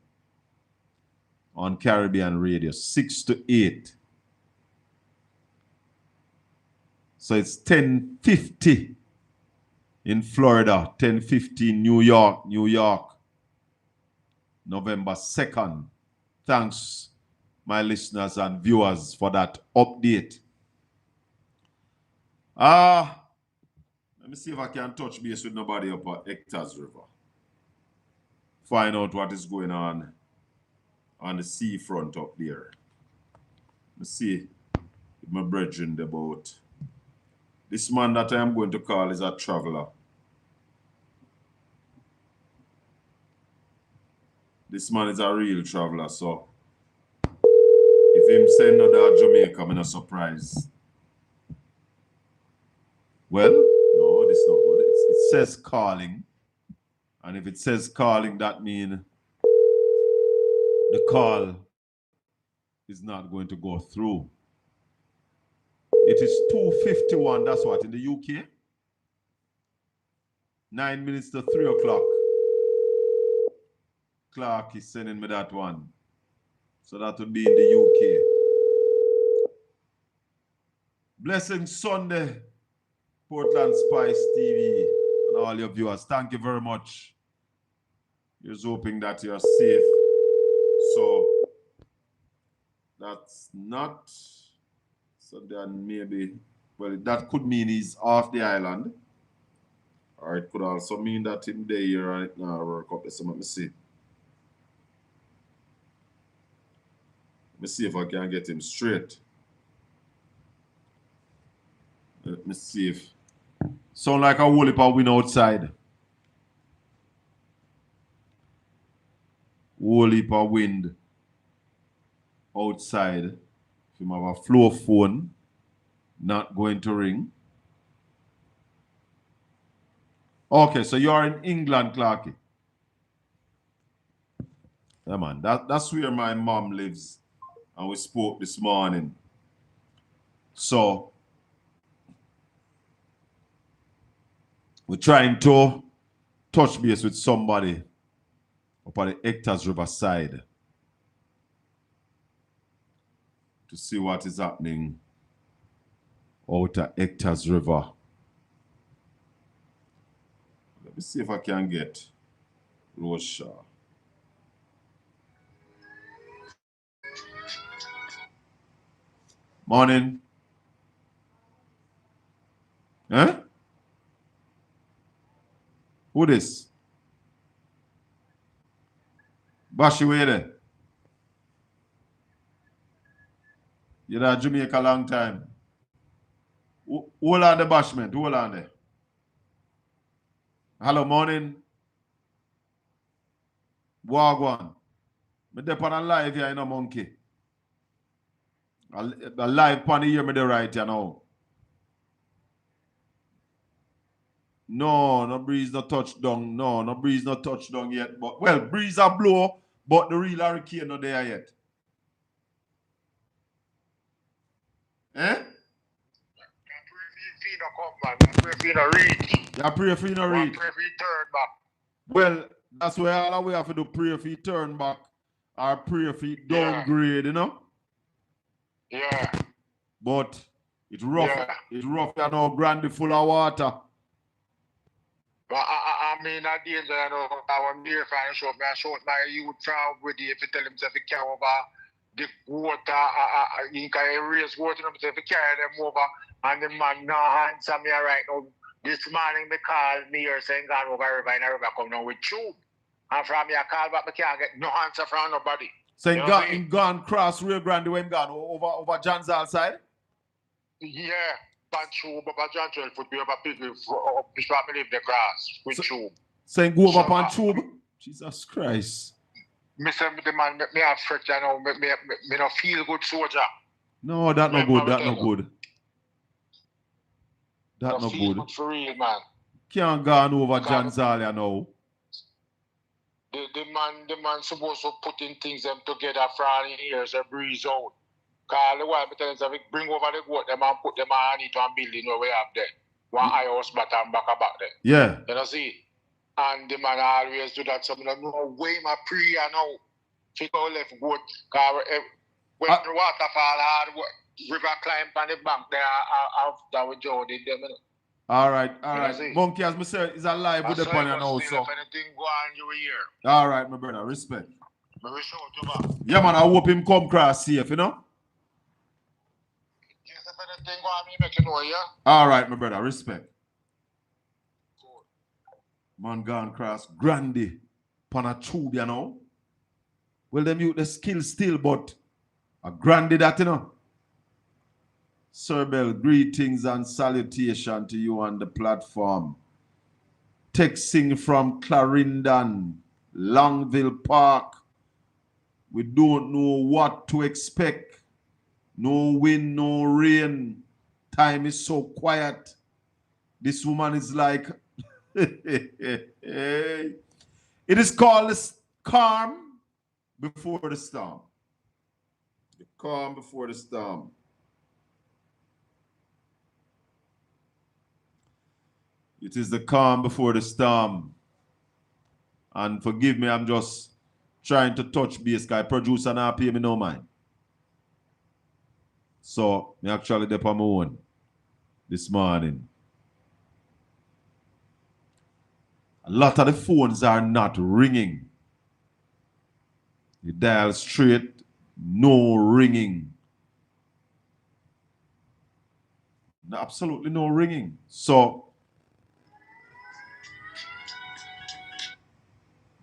on Caribbean radio, 6 to 8. So it's 10:50 in Florida, 10:50 in New York, November 2nd. Thanks, my listeners and viewers, for that update. Let me see if I can touch base with nobody up at Hector's River. Find out what is going on the seafront up there. Let's see if my brethren about. This man that I am going to call is a traveler. This man is a real traveler, so if him say another Jamaica, I'm not surprised. Well, no, this is not good. It says calling. And if it says calling, that means the call is not going to go through. It is 2:51, that's what, in the UK? 9 minutes to 3 o'clock. Clark is sending me that one. So that would be in the UK. Blessing Sunday, Portland Spice TV, and all your viewers. Thank you very much. Just hoping that you're safe. So that's not. So then maybe, well, that could mean he's off the island. Or it could also mean that him there right now. Work up. So let me see. Let me see if I can get him straight. Let me see if. Sound like a whole heap of wind outside. Whole heap of wind outside. If you have a flow phone, not going to ring. Okay, so you're in England, Clarky. Yeah, man. That's where my mom lives. And we spoke this morning. So we're trying to touch base with somebody up at the Hectors River side to see what is happening out at Hectors River. Let me see if I can get Rosha. Morning. Huh? Who this? Bashi, where there? You're at Jamaica a long time. Hold on the bashment. Hold on there. Hello, morning. Wagwan. Me dey on a live here in a monkey. A live pan here me dey right here now. No breeze no touch down. No breeze no touch down yet. But well, breeze a blow, but the real hurricane not there yet. Eh? You pray for you no reach. Pray for you turn back. Well, that's where all we have to do, pray for you turn back or pray for you downgrade, you know? Yeah. But it's rough. Yeah. It's rough, you know, brandy full of water. But I mean, at the end, I know I want to find short, man. Short, my youth from with you if you tell him to carry over the water, you can raise water, if you carry them over, and the man now answer me right now. This morning, they called me here saying, gone over river and the river come down with tube. And from me, I call back, I can't get no answer from nobody. So he gone cross Rio Grande when gone over John's side? Yeah. Tube, but John 12 foot, we have a big before I leave the grass with tube. Saying go over on tube? Jesus Christ. Me say the man, me have fret, you know, me no feel good soldier. No, that no good, that no good. That no feel good. For real, man. Can't go on over John's you know. The man supposed to put in things them together from years a breeze out. Cause the while me tell them bring over the goat them and put them on it and building where we have there. One house back and back there. Yeah. You know see? And the man always do that. So I don't know way my prayer now. Figure out left goat. Cause when the water fall hard, river climb on the bank there after we joined them. You know? All right. Monkey, as me say, is alive with the pan and also. If anything go on, you will hear. All right, my brother. Respect. Me wish out to back. Yeah, man. I hope him come cross safe, you know? Yes, if anything go on, me make you know, yeah? All right, my brother. Respect. Man gone cross Grandy pan a tube, you know? Well, them use the skill still, but a Grandy that, you know? Sir Bell, greetings and salutation to you on the platform. Texting from Clarendon, Longville Park. We don't know what to expect. No wind, no rain. Time is so quiet. This woman is like, it is called the calm before the storm. The calm before the storm. It is the calm before the storm. And forgive me, I'm just trying to touch base, guy. Producer now pay me no mind. So, me actually dep on my own. this morning. A lot of the phones are not ringing. You dial straight, no ringing. Absolutely no ringing. So,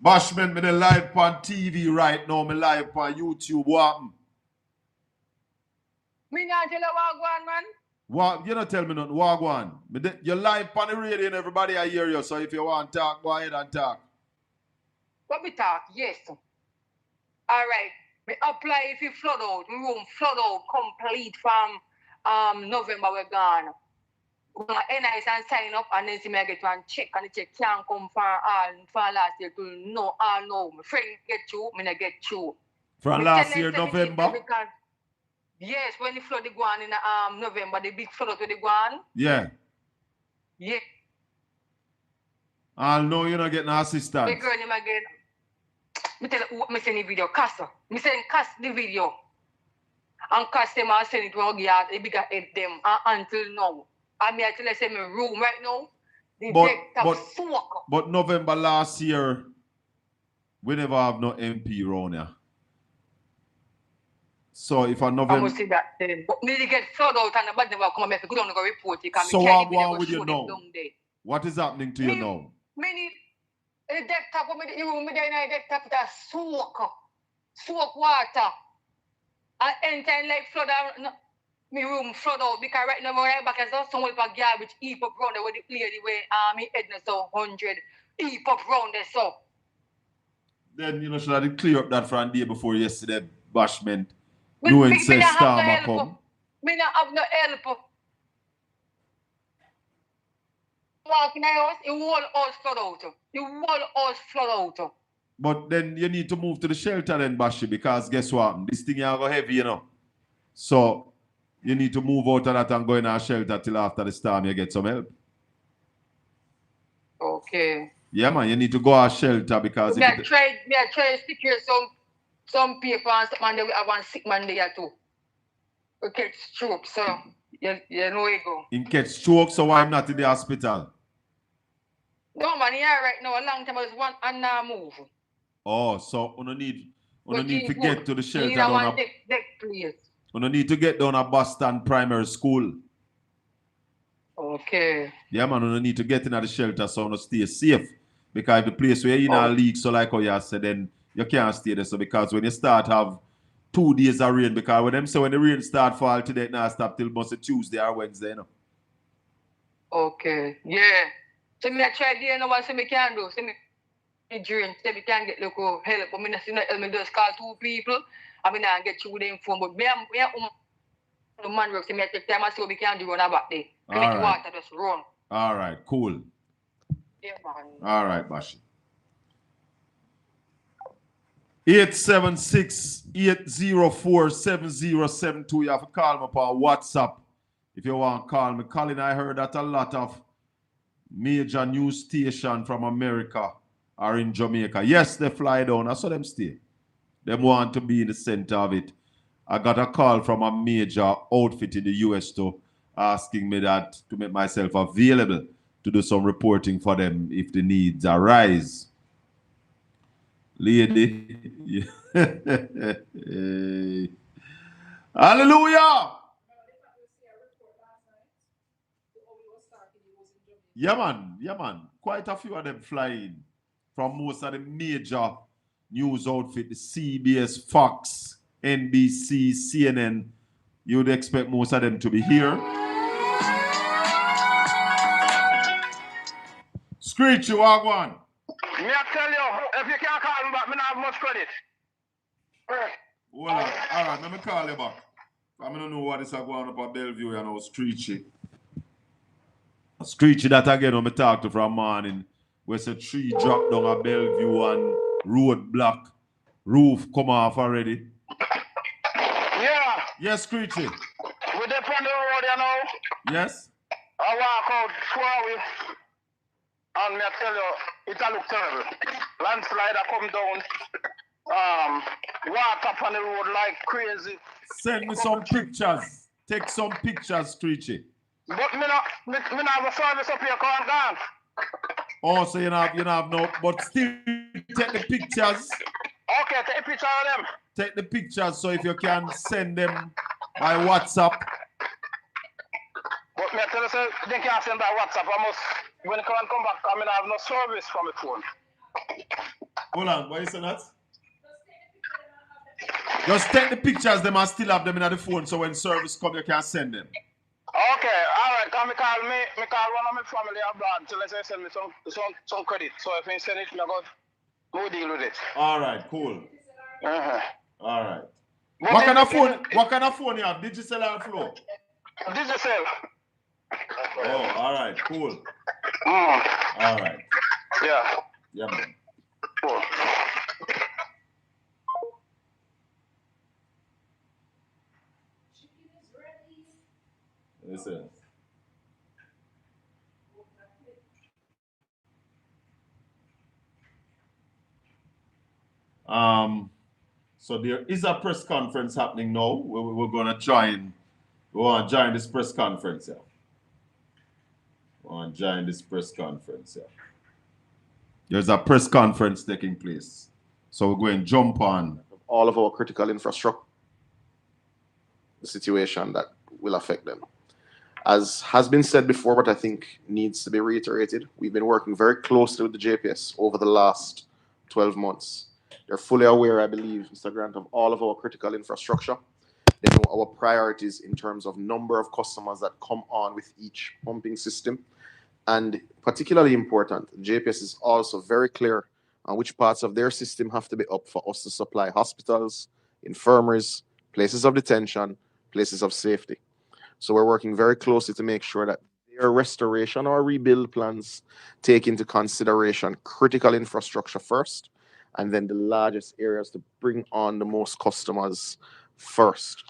Bashman, me live on TV right now. Me live on YouTube. What happened? Me not tell you what go on, man. What, you don't tell me nothing. What go on? You're live on the radio and everybody I hear you. So if you want to talk, go ahead and talk. What me talk? Yes. All right. Me apply if you flood out. Me room flood out complete from November we're gone. Go to NIS and sign up and then see me get one check and the check can't come from last year to no all no. My friend get you, me not get you. From Me last tell year, them November? because, yes, when the flood the go on in November, the big flood to the go on. Yeah. Yeah. I'll know you're not getting assistance. Me girl him again. Me tell you, me send the video, cast. Me send cast the video. And cast them and send it to our yard, the bigger head them until now. And me I tell you, say my room right now, the deck soak. But November last year, we never have no MP around here. So if a November... I must see that then. But me they get flood out and the bad never come and make a good on the report. So what going with you now? What is happening to you now? Me need the deck top of me, the room, me there in the deck top that soak water. And anytime like flood out, me room flood out because right now when I back as some way for garbage heap up round there with the lady where me head so 100 heap up round there so. Then you know should I clear up that from the day before yesterday, Bashment. Knowing say Starmer come. Me not have no help. Walk in the house, the whole house flood out. The whole house flood out. But then you need to move to the shelter then, Bashi, because guess what? This thing is go heavy, you know. So you need to move out of that and go in our shelter till after the storm you get some help. Okay. Yeah, man, you need to go our shelter because... I try to secure some paper and stuff, and then we have one sick man there too. We catch stroke, so you know where you go. In catch stroke, so why I'm not in the hospital? No, man, here right now, a long time I was one and now move. Oh, so you need to get to the shelter. You need deck place. You need to get down at Boston Primary School. Okay. Yeah, man, you need to get in at the shelter so you stay safe. Because if the place where you're in a leak, so like how you said, then you can't stay there. So because when you start have 2 days of rain, because when them say when the rain start fall today, it now stop till most Tuesday or Wednesday, you know. Okay. Yeah. So me I try there no one say me can do. So me drain, say me can get local help. But me not see no help. Me just call 2 people. I mean I get through them phone. But me the man work, so me take time I see what we can do run back there. Make the water just run. All right, cool. Yeah, man. All right, Bashi. 876-804-7072. You have to call me upon WhatsApp if you want to call me. Colin, I heard that a lot of major news stations from America are in Jamaica. Yes, they fly down. I saw them stay. They want to be in the center of it. I got a call from a major outfit in the US too, asking me that to make myself available to do some reporting for them if the needs arise. Lady. Hallelujah! Yeah, man. Quite a few of them flying from most of the major news outfit, the CBS, Fox, NBC, CNN. You would expect most of them to be here. Screech, you walk one. Me I tell you, if you can't call me back, me not have much credit. Well, all right, let me call you back. I don't know what is going on up at Bellevue, you know, Screechy. Screechy that again when I talk to from morning. Where the tree drop down at Bellevue and road block. Roof come off already. Yeah. Yes, Screechy. We there on the road, you know. Yes. I walk out slowly. And me I tell you, it look terrible. Landslide come down. Water on the road like crazy. Send me some pictures. Take some pictures, Screechy. But me not have a service up here, can't gone. Oh, so you have no, but still take the pictures. Okay, take a picture of them. Take the pictures so if you can send them by WhatsApp. But me tell you, say, they can't send by WhatsApp. I must, when they come back, I mean, I have no service from my phone. Hold on, why you say that? Just take the pictures, them and still have them in the phone, so when service come, you can send them. Okay, all right. Can me call one of my family abroad till they send me some credit. So if you send it, me go deal with it. All right, cool. Uh-huh. All right. But What kind of phone you have? Digital or Flow? Digital. Oh, all right, cool. Mm. All right. Yeah. Yeah, man. Cool. Listen. So there is a press conference happening now. We're gonna join. We want to join this press conference here. There's a press conference taking place. So we're going to jump on all of our critical infrastructure, the situation that will affect them. As has been said before, but I think needs to be reiterated, we've been working very closely with the JPS over the last 12 months. They're fully aware, I believe, Mr. Grant, of all of our critical infrastructure. They know our priorities in terms of number of customers that come on with each pumping system. And particularly important, JPS is also very clear on which parts of their system have to be up for us to supply hospitals, infirmaries, places of detention, places of safety. So we're working very closely to make sure that their restoration or rebuild plans take into consideration critical infrastructure first, and then the largest areas to bring on the most customers first.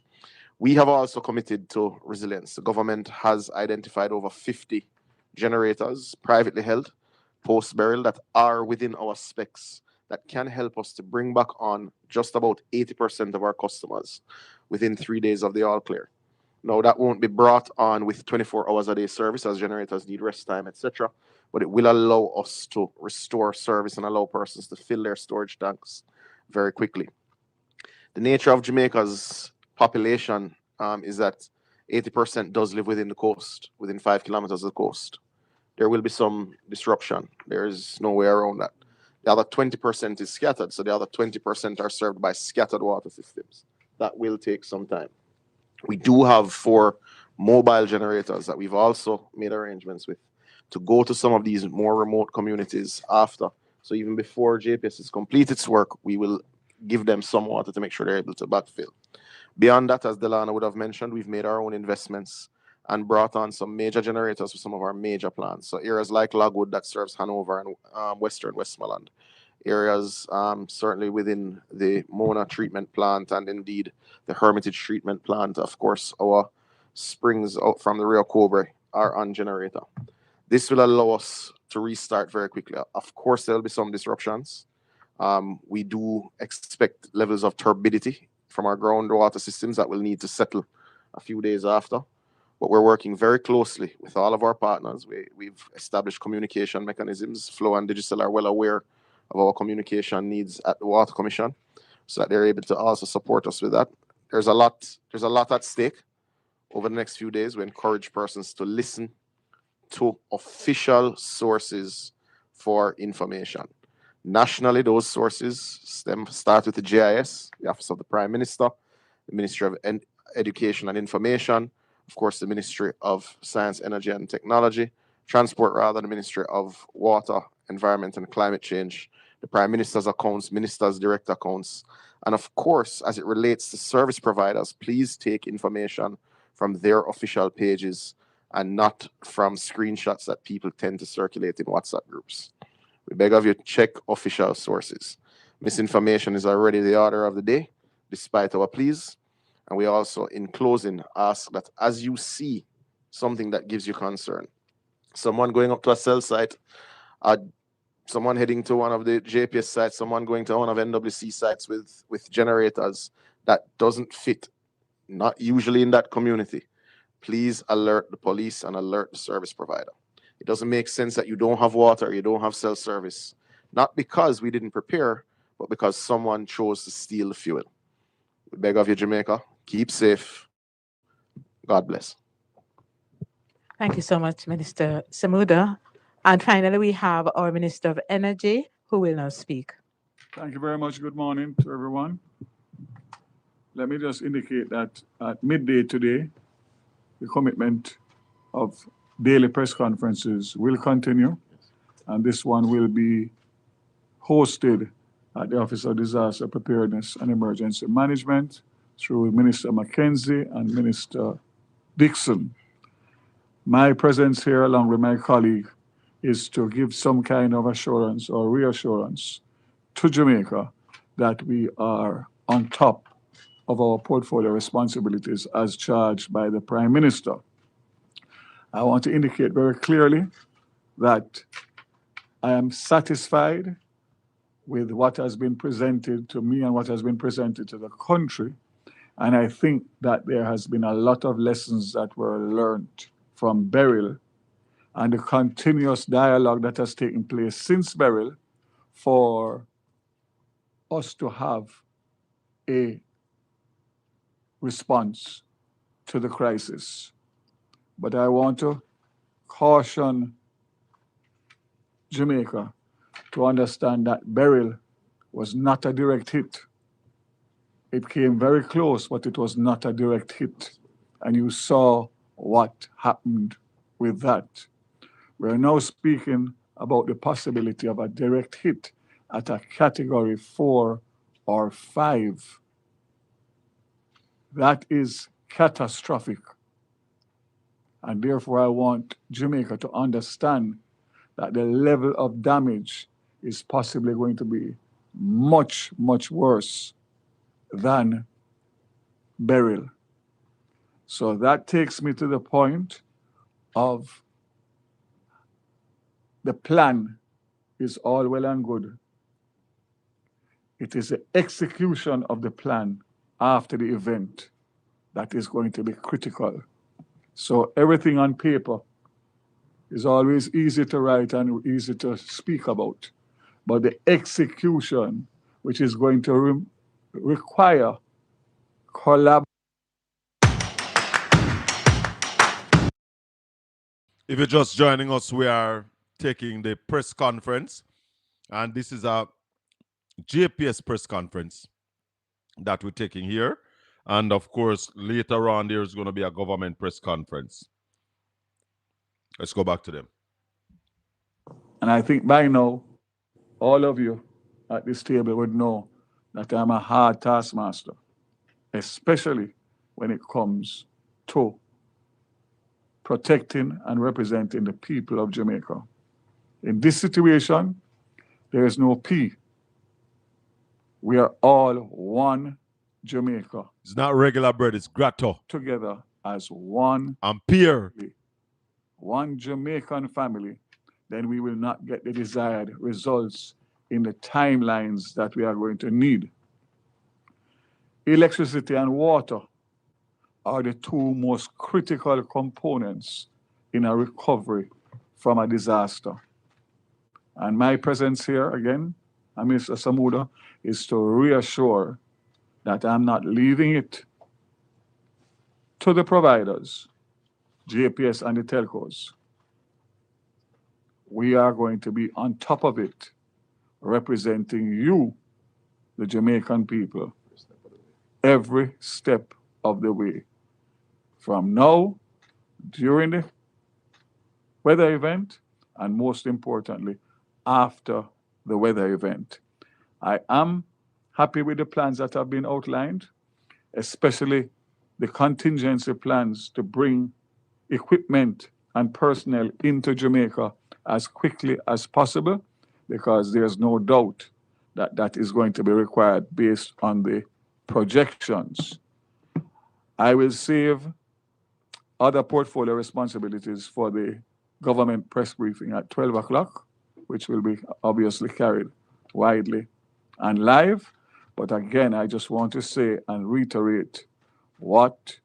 We have also committed to resilience. The government has identified over 50 generators, privately held, post-burial, that are within our specs that can help us to bring back on just about 80% of our customers within 3 days of the all clear. Now, that won't be brought on with 24 hours a day service as generators need rest time, etc. But it will allow us to restore service and allow persons to fill their storage tanks very quickly. The nature of Jamaica's population is that 80% does live within the coast, within 5 kilometers of the coast. There will be some disruption. There is no way around that. The other 20% is scattered, so the other 20% are served by scattered water systems. That will take some time. We do have 4 mobile generators that we've also made arrangements with to go to some of these more remote communities after. So even before JPS has completed its work, we will give them some water to make sure they're able to backfill. Beyond that, as Delana would have mentioned, we've made our own investments and brought on some major generators for some of our major plants. So areas like Lagwood that serves Hanover and Western Westmoreland. Areas certainly within the Mona treatment plant and indeed the Hermitage treatment plant. Of course, our springs out from the Rio Cobre are on generator. This will allow us to restart very quickly. Of course, there will be some disruptions. We do expect levels of turbidity from our groundwater systems that will need to settle a few days after. But we're working very closely with all of our partners. We've established communication mechanisms. Flow and Digital are well aware of our communication needs at the Water Commission, so that they're able to also support us with that. There's a lot at stake over the next few days. We encourage persons to listen to official sources for information. Nationally, those sources start with the GIS, the Office of the Prime Minister, the Ministry of Education and Information, of course, the Ministry of Science, Energy and Technology, Transport rather, the Ministry of Water, Environment and Climate Change, the Prime Minister's accounts, Minister's direct accounts, and of course, as it relates to service providers, please take information from their official pages and not from screenshots that people tend to circulate in WhatsApp groups. We beg of you, check official sources. Misinformation is already the order of the day, despite our pleas. And we also, in closing, ask that as you see something that gives you concern, someone going up to a cell site, someone heading to one of the JPS sites, someone going to one of NWC sites with generators that doesn't fit, not usually in that community, please alert the police and alert the service provider. It doesn't make sense that you don't have water, you don't have cell service. Not because we didn't prepare, but because someone chose to steal the fuel. We beg of you, Jamaica, keep safe. God bless. Thank you so much, Minister Samuda. And finally, we have our Minister of Energy, who will now speak. Thank you very much. Good morning to everyone. Let me just indicate that at midday today, the commitment of daily press conferences will continue, and this one will be hosted at the Office of Disaster Preparedness and Emergency Management through Minister Mackenzie and Minister Dixon. My presence here, along with my colleague, is to give some kind of assurance or reassurance to Jamaica that we are on top of our portfolio responsibilities as charged by the Prime Minister. I want to indicate very clearly that I am satisfied with what has been presented to me and what has been presented to the country. And I think that there has been a lot of lessons that were learned from Beryl and the continuous dialogue that has taken place since Beryl for us to have a response to the crisis. But I want to caution Jamaica to understand that Beryl was not a direct hit. It came very close, but it was not a direct hit. And you saw what happened with that. We're now speaking about the possibility of a direct hit at a category 4 or 5. That is catastrophic. And therefore, I want Jamaica to understand that the level of damage is possibly going to be much, much worse than Beryl. So that takes me to the point of the plan is all well and good. It is the execution of the plan after the event that is going to be critical. So everything on paper is always easy to write and easy to speak about. But the execution, which is going to require collaboration. If you're just joining us, we are taking the press conference, and this is a JPS press conference that we're taking here. And of course, later on, there's going to be a government press conference. Let's go back to them. And I think by now, all of you at this table would know that I'm a hard taskmaster, especially when it comes to protecting and representing the people of Jamaica. In this situation, there is no P. We are all one Jamaica. It's not regular bread, it's grotto. Together as one Ampere. One Jamaican family, then we will not get the desired results in the timelines that we are going to need. Electricity and water are the two most critical components in a recovery from a disaster. And my presence here again, Mr. Samuda, is to reassure that I'm not leaving it to the providers, JPS and the telcos. We are going to be on top of it, representing you, the Jamaican people, every step of the way. From now, during the weather event, and most importantly, after the weather event. I am happy with the plans that have been outlined, especially the contingency plans to bring equipment and personnel into Jamaica as quickly as possible, because there's no doubt that that is going to be required based on the projections. I will save other portfolio responsibilities for the government press briefing at 12 o'clock, which will be obviously carried widely and live. But again, I just want to say and reiterate what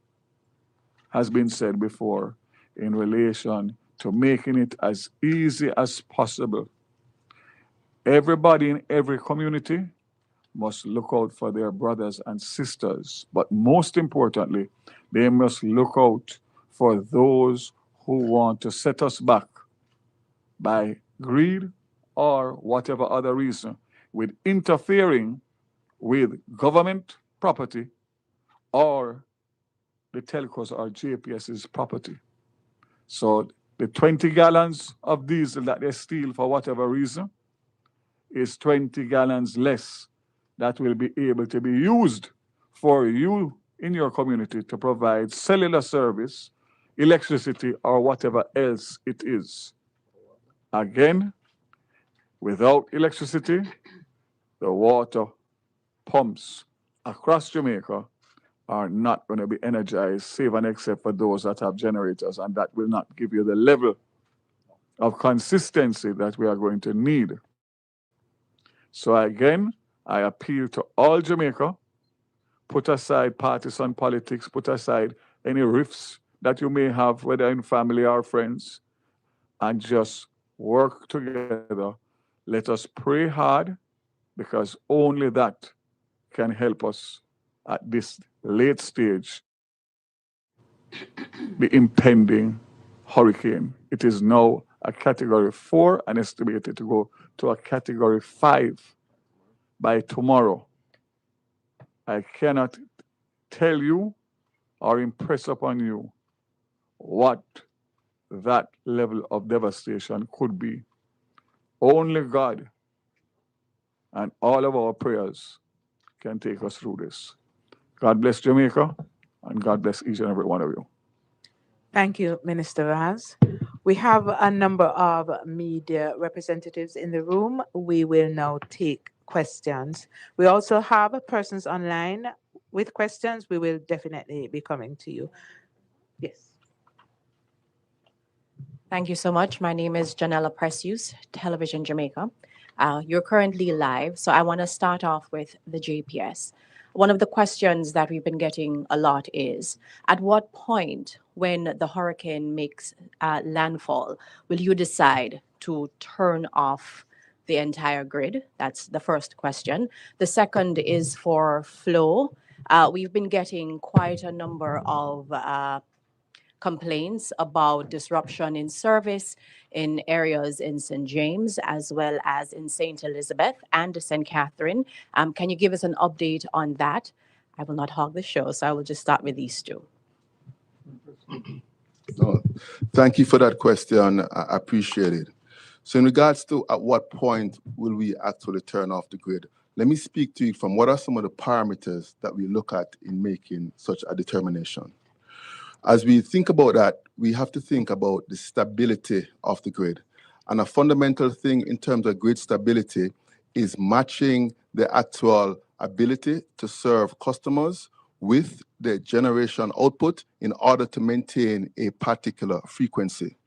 has been said before in relation to making it as easy as possible. Everybody in every community must look out for their brothers and sisters, but most importantly, they must look out for those who want to set us back by greed or whatever other reason with interfering with government property or the telcos or JPS's property. So the 20 gallons of diesel that they steal for whatever reason is 20 gallons less that will be able to be used for you in your community to provide cellular service, electricity, or whatever else it is. Again, without electricity, the water pumps across Jamaica are not going to be energized, save and except for those that have generators, and that will not give you the level of consistency that we are going to need. So again, I appeal to all Jamaica, put aside partisan politics, put aside any rifts that you may have, whether in family or friends, and just work together. Let us pray hard, because only that can help us at this late stage, the impending hurricane. It is now a category 4 and estimated to go to a category 5 by tomorrow. I cannot tell you or impress upon you what that level of devastation could be. Only God and all of our prayers can take us through this. God bless Jamaica, and God bless each and every one of you. Thank you, Minister Raz. We have a number of media representatives in the room. We will now take questions. We also have persons online with questions. We will definitely be coming to you. Yes. Thank you so much. My name is Janella Precious, Television Jamaica. You're currently live, so I want to start off with the JPS. One of the questions that we've been getting a lot is, at what point when the hurricane makes landfall, will you decide to turn off the entire grid? That's the first question. The second is for Flo. We've been getting quite a number of complaints about disruption in service in areas in St. James as well as in St. Elizabeth and St. Catherine. Can you give us an update on that? I will not hog the show, so I will just start with these two. No, thank you for that question. I appreciate it. So in regards to at what point will we actually turn off the grid, let me speak to you from what are some of the parameters that we look at in making such a determination. As we think about that, we have to think about the stability of the grid. And a fundamental thing in terms of grid stability is matching the actual ability to serve customers with the generation output in order to maintain a particular frequency.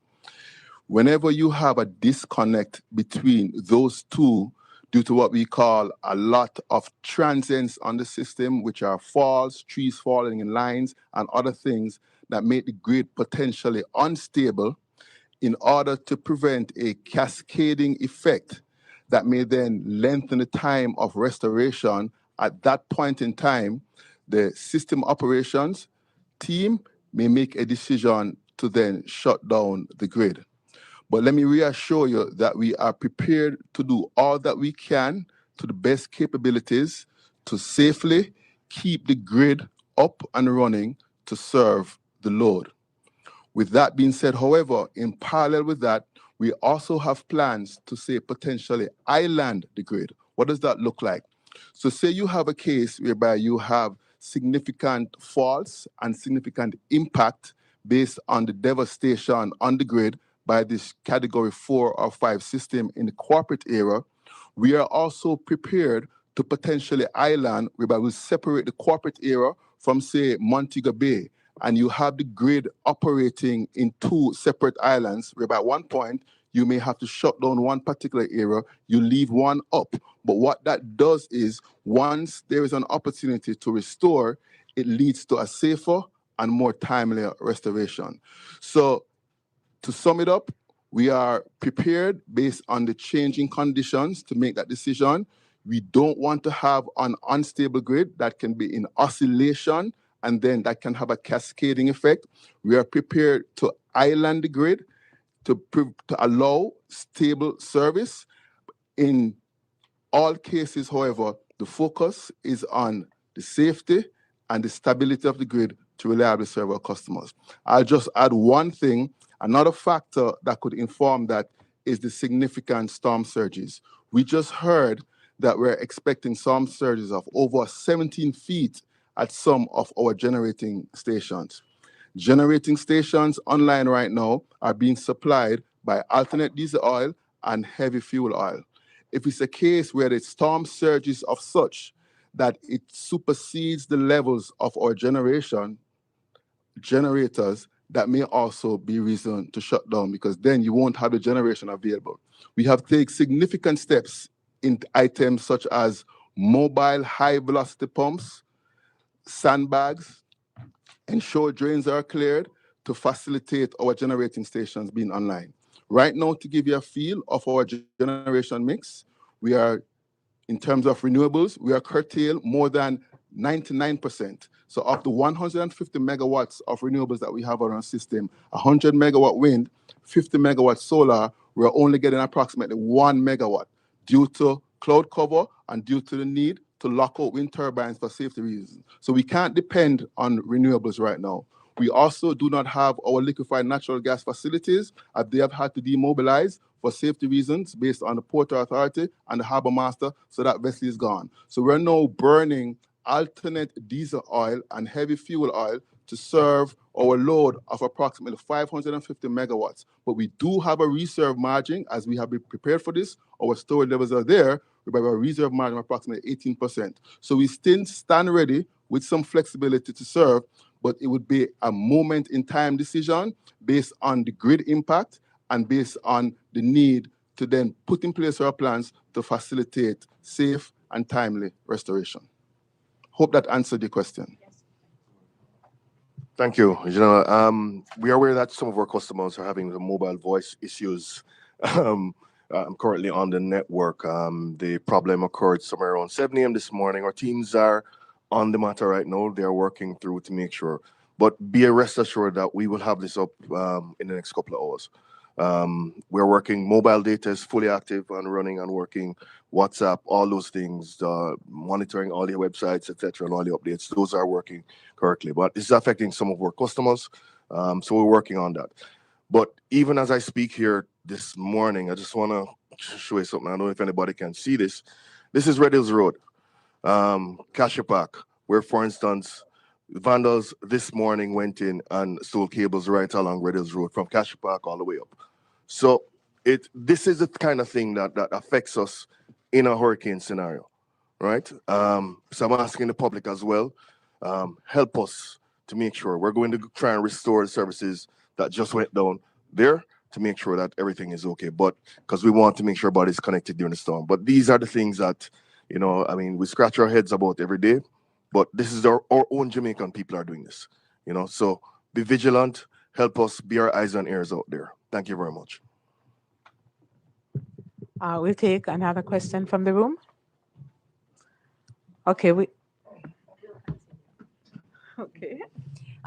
Whenever you have a disconnect between those two, due to what we call a lot of transients on the system, which are falls, trees falling in lines, and other things that make the grid potentially unstable, in order to prevent a cascading effect that may then lengthen the time of restoration. At that point in time, the system operations team may make a decision to then shut down the grid. But let me reassure you that we are prepared to do all that we can to the best capabilities to safely keep the grid up and running to serve the load. With that being said, however, in parallel with that, we also have plans to say potentially island the grid. What does that look like? So say you have a case whereby you have significant faults and significant impact based on the devastation on the grid by this category 4 or 5 system in the corporate area. We are also prepared to potentially island, whereby we separate the corporate area from, say, Montego Bay, and you have the grid operating in 2 separate islands, whereby at one point you may have to shut down one particular area, you leave one up. But what that does is, once there is an opportunity to restore, it leads to a safer and more timely restoration. So to sum it up, we are prepared based on the changing conditions to make that decision. We don't want to have an unstable grid that can be in oscillation and then that can have a cascading effect. We are prepared to island the grid to allow stable service. In all cases, however, the focus is on the safety and the stability of the grid to reliably serve our customers. I'll just add one thing. Another factor that could inform that is the significant storm surges. We just heard that we're expecting storm surges of over 17 feet at some of our generating stations. Generating stations online right now are being supplied by alternate diesel oil and heavy fuel oil. If it's a case where the storm surges of such that it supersedes the levels of our generators, that may also be reason to shut down, because then you won't have the generation available. We have taken significant steps in items such as mobile high velocity pumps, sandbags, ensure drains are cleared to facilitate our generating stations being online. Right now, to give you a feel of our generation mix, we are, in terms of renewables, we are curtailed more than 99%. So of the 150 megawatts of renewables that we have on our system, 100 megawatt wind, 50 megawatt solar, we're only getting approximately 1 megawatt due to cloud cover and due to the need to lock out wind turbines for safety reasons. So we can't depend on renewables right now. We also do not have our liquefied natural gas facilities, as they have had to demobilize for safety reasons based on the Port Authority and the Harbour Master, so that vessel is gone. So we're now burning alternate diesel oil and heavy fuel oil to serve our load of approximately 550 megawatts. But we do have a reserve margin, as we have been prepared for this. Our storage levels are there. We have a reserve margin of approximately 18%. So we still stand ready with some flexibility to serve, but it would be a moment in time decision based on the grid impact and based on the need to then put in place our plans to facilitate safe and timely restoration. Hope that answered your question. Thank you. We are aware that some of our customers are having the mobile voice issues. I'm currently on the network. The problem occurred somewhere around 7 a.m. this morning. Our teams are on the matter right now. They are working through to make sure. But be rest assured that we will have this up in the next couple of hours. We're working, mobile data is fully active and running and working, WhatsApp, all those things, monitoring all the websites, etc., and all the updates. Those are working correctly. But it's affecting some of our customers, so we're working on that. But even as I speak here this morning, I just want to show you something. I don't know if anybody can see this. This is Red Hills Road, Cashepack, where, for instance, vandals this morning went in and stole cables right along Red Hills Road from Cashepack all the way up. So this is the kind of thing that affects us in a hurricane scenario, right? So I'm asking the public as well, help us to make sure we're going to try and restore the services that just went down there to make sure that everything is okay. But because we want to make sure everybody's connected during the storm. But these are the things that, we scratch our heads about every day. But this is our own Jamaican people are doing this, So be vigilant, help us, be our eyes and ears out there. Thank you very much. We'll take another question from the room. Okay,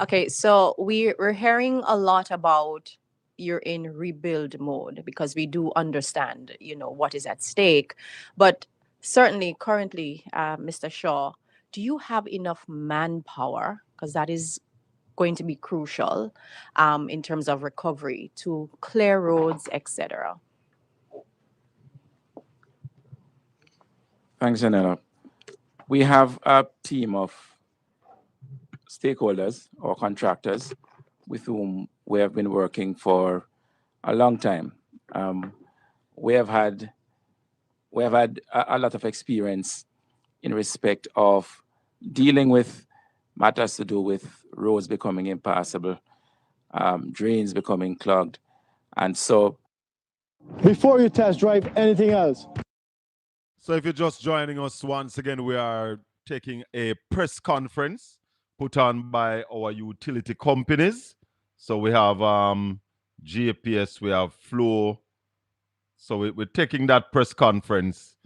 Okay, so we're hearing a lot about you're in rebuild mode, because we do understand, what is at stake. But certainly currently, Mr. Shaw, do you have enough manpower, because that is going to be crucial in terms of recovery, to clear roads, etc.? Thanks, Janela. We have a team of stakeholders or contractors with whom we have been working for a long time. We have had a lot of experience in respect of dealing with matters to do with roads becoming impassable, drains becoming clogged. And so, before you test drive anything else. So if you're just joining us once again, we are taking a press conference put on by our utility companies. So we have JPS, we have Flow. So we're taking that press conference,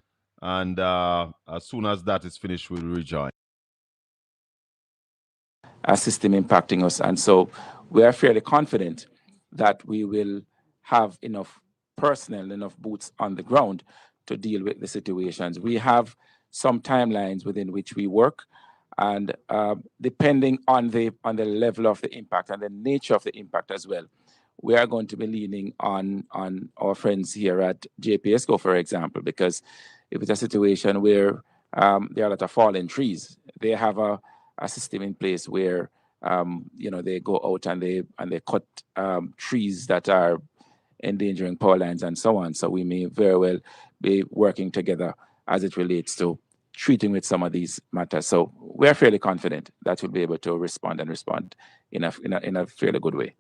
and as soon as that is finished, we'll rejoin. A system impacting us. And so we are fairly confident that we will have enough personnel, enough boots on the ground to deal with the situations. We have some timelines within which we work, and depending on the level of the impact and the nature of the impact as well, we are going to be leaning on our friends here at JPSCO, for example, because if it's a situation where there are a lot of fallen trees, they have a system in place where they go out and they cut trees that are endangering power lines and so on. So we may very well be working together as it relates to treating with some of these matters. So we are fairly confident that we'll be able to respond in a fairly good way.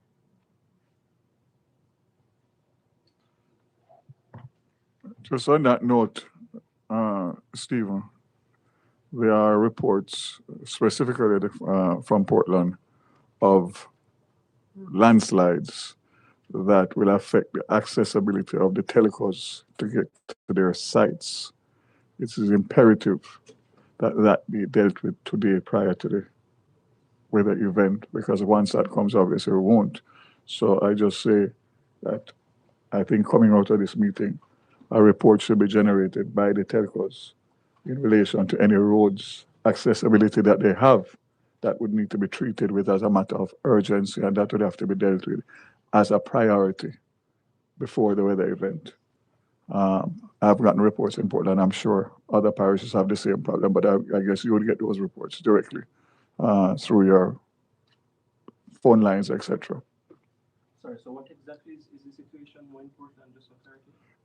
Just on that note, Stephen, there are reports specifically from Portland of landslides that will affect the accessibility of the telcos to get to their sites. It is imperative that that be dealt with today prior to the weather event, because once that comes, obviously we won't. So I just say that I think coming out of this meeting, a report should be generated by the telcos in relation to any roads accessibility that they have that would need to be treated with as a matter of urgency, and that would have to be dealt with as a priority before the weather event. I've gotten reports in Portland. I'm sure other parishes have the same problem, but I guess you would get those reports directly through your phone lines, etc. Sorry, so what exactly is the situation more important? Just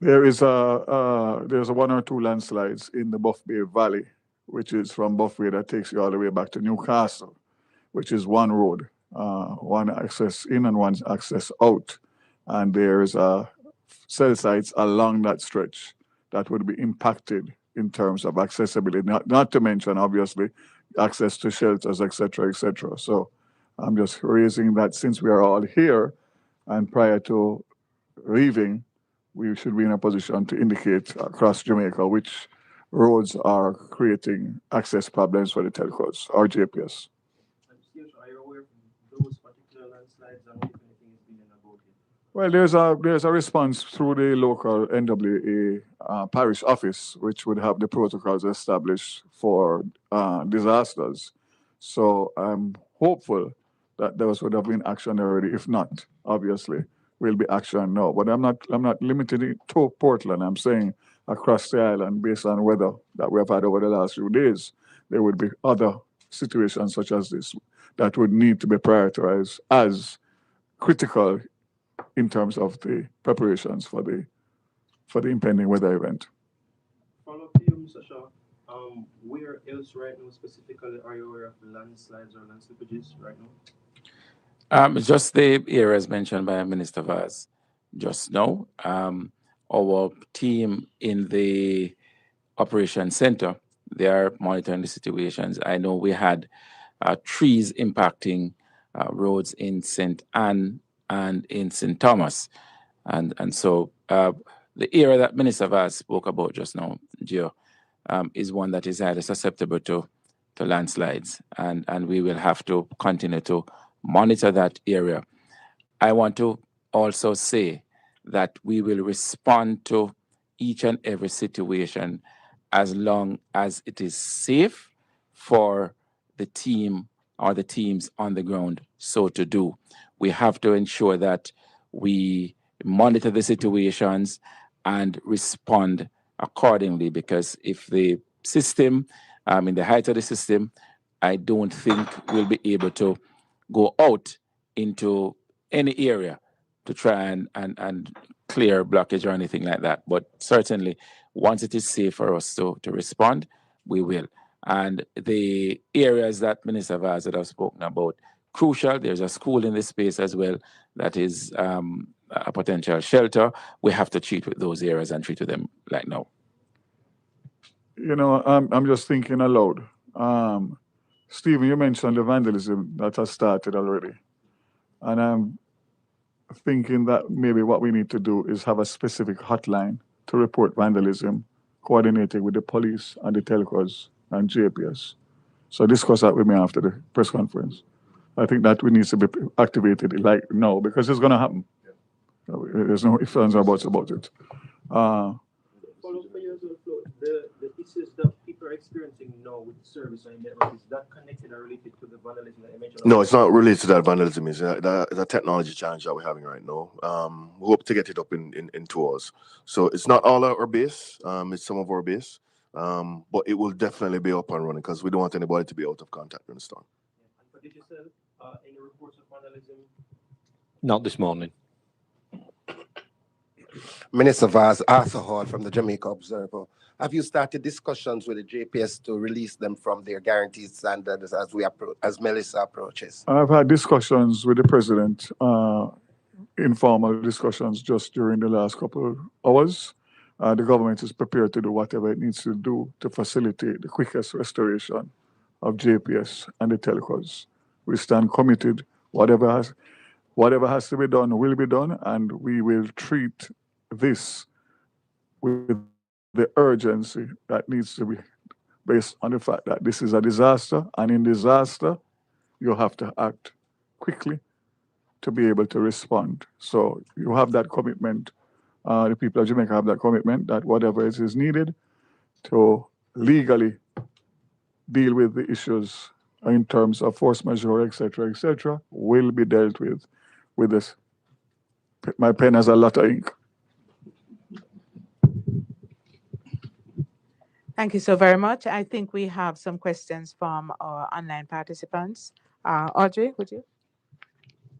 there's one or two landslides in the Buff Bay Valley, which is from Buff Bay that takes you all the way back to Newcastle, which is one road, one access in and one access out. And there's cell sites along that stretch that would be impacted in terms of accessibility, not to mention, obviously, access to shelters, etc., etc. So I'm just raising that since we are all here and prior to leaving, we should be in a position to indicate across Jamaica which roads are creating access problems for the telcos or JPS. Are you aware of those particular landslides and what if anything is being about it? Well, there's a response through the local NWA parish office, which would have the protocols established for disasters. So I'm hopeful that those would have been action already. If not, obviously, will be action now. But I'm not limited it to Portland. I'm saying across the island, based on weather that we have had over the last few days, there would be other situations such as this that would need to be prioritized as critical in terms of the preparations for the impending weather event. Follow up to you, Mr. Shaw. Where else right now specifically are you aware of landslides or land slippages right now? Just the areas mentioned by Minister Vaz just now. Our team in the operations center, they are monitoring the situations. I know we had trees impacting roads in St. Anne and in St. Thomas. And so the area that Minister Vaz spoke about just now, Gio, is one that is highly susceptible to landslides. And we will have to continue to monitor that area. I want to also say that we will respond to each and every situation as long as it is safe for the team or the teams on the ground so to do. We have to ensure that we monitor the situations and respond accordingly, because if the system, in the height of the system, I don't think we'll be able to go out into any area to try and clear blockage or anything like that. But certainly, once it is safe for us to respond, we will. And the areas that Minister Vaz had spoken about, crucial. There's a school in this space as well that is a potential shelter. We have to treat with those areas and treat with them like now. You know, I'm just thinking aloud. Stephen, you mentioned the vandalism that has started already. And I'm thinking that maybe what we need to do is have a specific hotline to report vandalism, coordinated with the police and the telcos and JPS. So discuss that with me after the press conference. I think that we need to be activated like now because it's going to happen. There's no ifs, ands, or buts about it. Follow up for you as well, Flo. The issues that people are experiencing now with the service and network, is that connected or related to the vandalism that you mentioned? No, it's not related to that vandalism. It's a technology challenge that we're having right now. We hope to get it up in 2 hours. So it's not all our base. It's some of our base. But it will definitely be up and running because we don't want anybody to be out of contact in the storm. And for digital, any reports of vandalism? Not this morning. Minister Vaz, Arthur Hall from the Jamaica Observer. Have you started discussions with the JPS to release them from their guaranteed standards as Melissa approaches? I've had discussions with the president, informal discussions just during the last couple of hours. The government is prepared to do whatever it needs to do to facilitate the quickest restoration of JPS and the telcos. We stand committed. Whatever has to be done will be done, and we will treat this with the urgency that needs to be based on the fact that this is a disaster, and in disaster, you have to act quickly to be able to respond. So you have that commitment. The people of Jamaica have that commitment that whatever it is needed to legally deal with the issues in terms of force majeure, et cetera, will be dealt with this. My pen has a lot of ink. Thank you so very much. I think we have some questions from our online participants. Audrey, would you?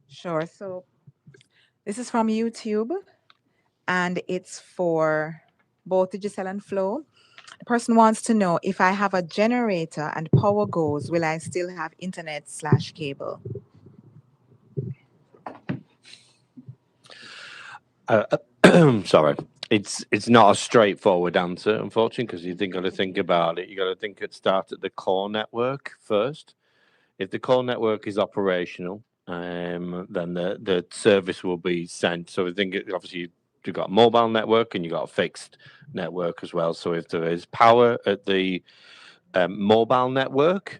Sure. So this is from YouTube, and it's for both Giselle and Flo. The person wants to know if I have a generator and power goes, will I still have internet/cable? Sorry. It's not a straightforward answer, unfortunately, because you got to think about it. You got to think at start at the core network first. If the core network is operational, then the service will be sent. So I think obviously you've got a mobile network and you've got a fixed network as well. So if there is power at the mobile network,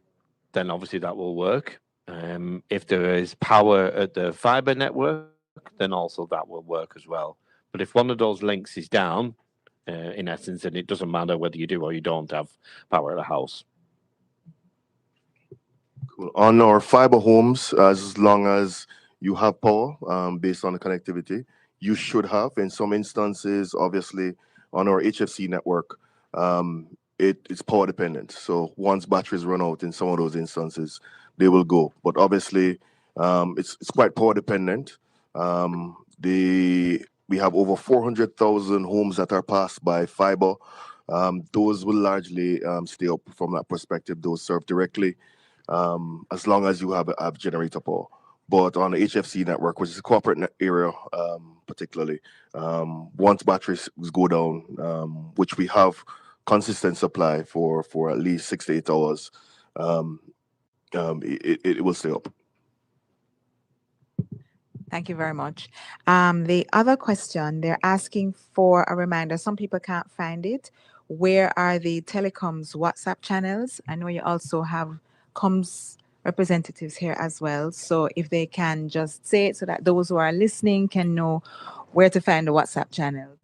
then obviously that will work. If there is power at the fiber network, then also that will work as well. But if one of those links is down, in essence, then it doesn't matter whether you do or you don't have power at the house. Cool. On our fiber homes, as long as you have power, based on the connectivity, you should have. In some instances, obviously, on our HFC network, it's power dependent. So once batteries run out in some of those instances, they will go. But obviously, it's quite power dependent. We have over 400,000 homes that are passed by fiber. Those will largely stay up from that perspective. Those served directly, as long as you have generator power. But on the HFC network, which is a corporate area, particularly, once batteries go down, which we have consistent supply for at least 6 to 8 hours, it will stay up. Thank you very much. The other question, they're asking for a reminder. Some people can't find it. Where are the telecoms WhatsApp channels? I know you also have comms representatives here as well. So if they can just say it so that those who are listening can know where to find the WhatsApp channels.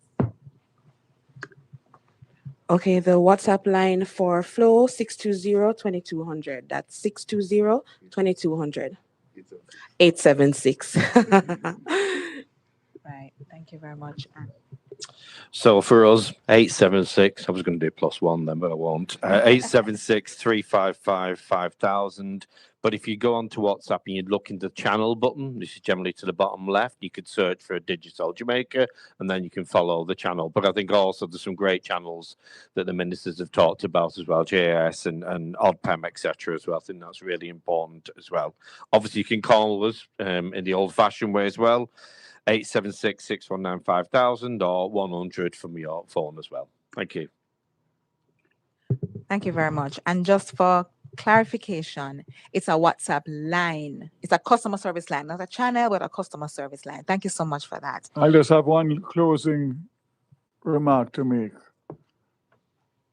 Okay, the WhatsApp line for Flow 620-2200. That's 620-2200. 876. Right. Thank you very much. So for us, 876, I was going to do +1 then, but I won't. 876-355-5000. But if you go onto WhatsApp and you look in the channel button, this is generally to the bottom left, you could search for Digital Jamaica, and then you can follow the channel. But I think also there's some great channels that the ministers have talked about as well, JS and OddPem, etc. as well. I think that's really important as well. Obviously, you can call us in the old-fashioned way as well. 876-619-5000 or 100 from your phone as well. Thank you. Thank you very much. And just for clarification, it's a WhatsApp line. It's a customer service line, not a channel, but a customer service line. Thank you so much for that. I just have one closing remark to make.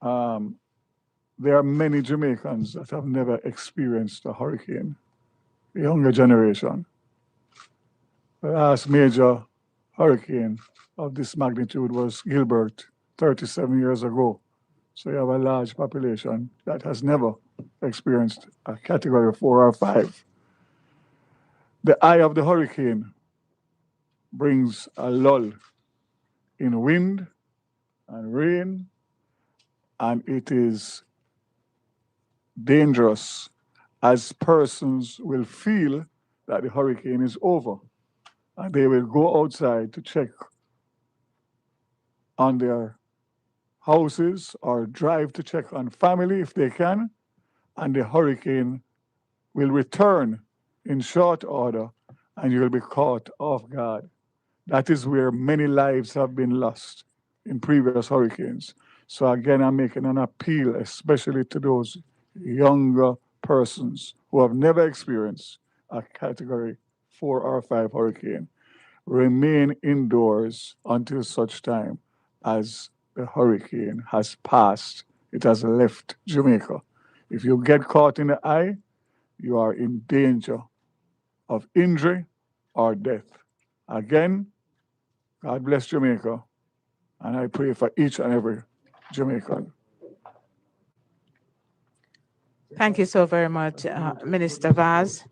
There are many Jamaicans that have never experienced a hurricane, the younger generation. The last major hurricane of this magnitude was Gilbert 37 years ago. So you have a large population that has never experienced a category 4 or 5. The eye of the hurricane brings a lull in wind and rain, and it is dangerous as persons will feel that the hurricane is over and they will go outside to check on their houses or drive to check on family if they can, and the hurricane will return in short order and you will be caught off guard. That is where many lives have been lost in previous hurricanes. So again, I'm making an appeal, especially to those younger persons who have never experienced a category 4 or 5 hurricane. Remain indoors until such time as the hurricane has passed. It has left Jamaica. If you get caught in the eye, you are in danger of injury or death. Again, God bless Jamaica, and I pray for each and every Jamaican. Thank you so very much, Minister Vaz.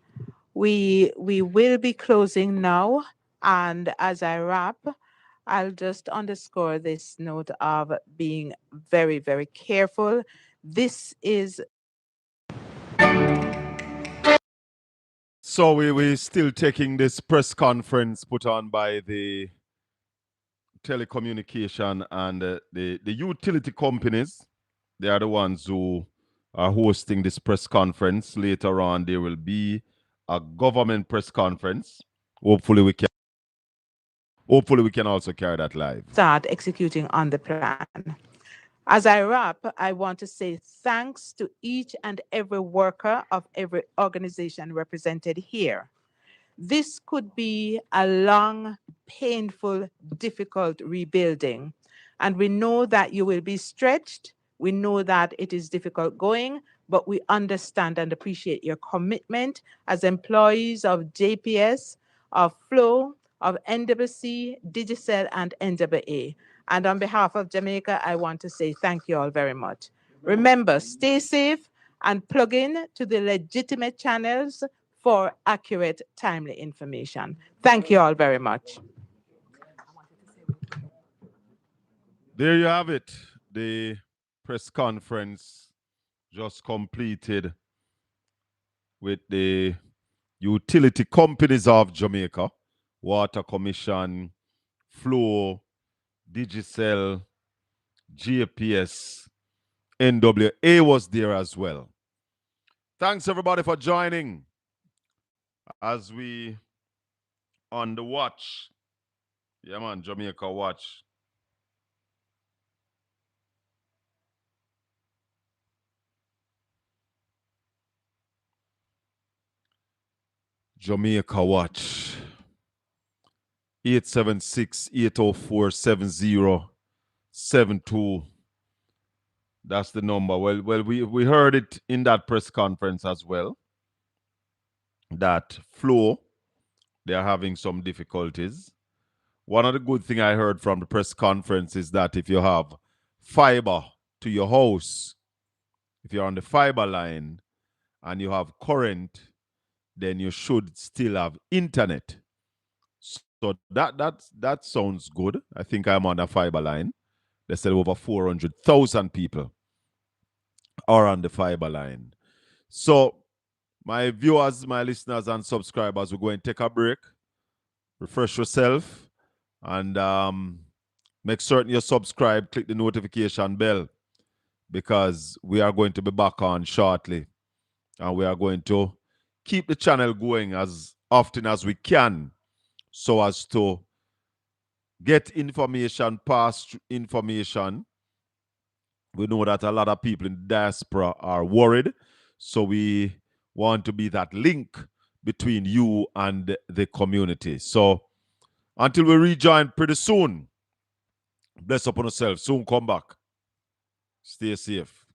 We will be closing now, and as I wrap, I'll just underscore this note of being very, very careful. This is So we're still taking this press conference put on by the telecommunication and the utility companies. They are the ones who are hosting this press conference. Later on, there will be a government press conference. Hopefully we can also carry that live. start executing on the plan. As I wrap, I want to say thanks to each and every worker of every organization represented here. This could be a long, painful, difficult rebuilding. And we know that you will be stretched. We know that it is difficult going, but we understand and appreciate your commitment as employees of JPS, of Flow, of NWC, Digicel, and NWA. And on behalf of Jamaica, I want to say thank you all very much. Remember, stay safe and plug in to the legitimate channels for accurate, timely information. Thank you all very much. There you have it. The press conference just completed with the utility companies of Jamaica, Water Commission, Flow, Digicel, GPS, NWA was there as well. Thanks everybody for joining as we on the watch. Yeah man, Jamaica watch. Jamaica watch. 876-804-7072. That's the number. Well, we heard it in that press conference as well. That Flow, they are having some difficulties. One of the good things I heard from the press conference is that if you have fiber to your house, if you're on the fiber line and you have current, then you should still have internet. So that sounds good. I think I'm on the fiber line. They said over 400,000 people are on the fiber line. So my viewers, my listeners and subscribers, we're going to take a break, refresh yourself, and make certain you subscribe, click the notification bell, because we are going to be back on shortly. And we are going to keep the channel going as often as we can so as to get information, past information. We know that a lot of people in the diaspora are worried. So we want to be that link between you and the community. So until we rejoin pretty soon, bless upon yourself. Soon come back. Stay safe.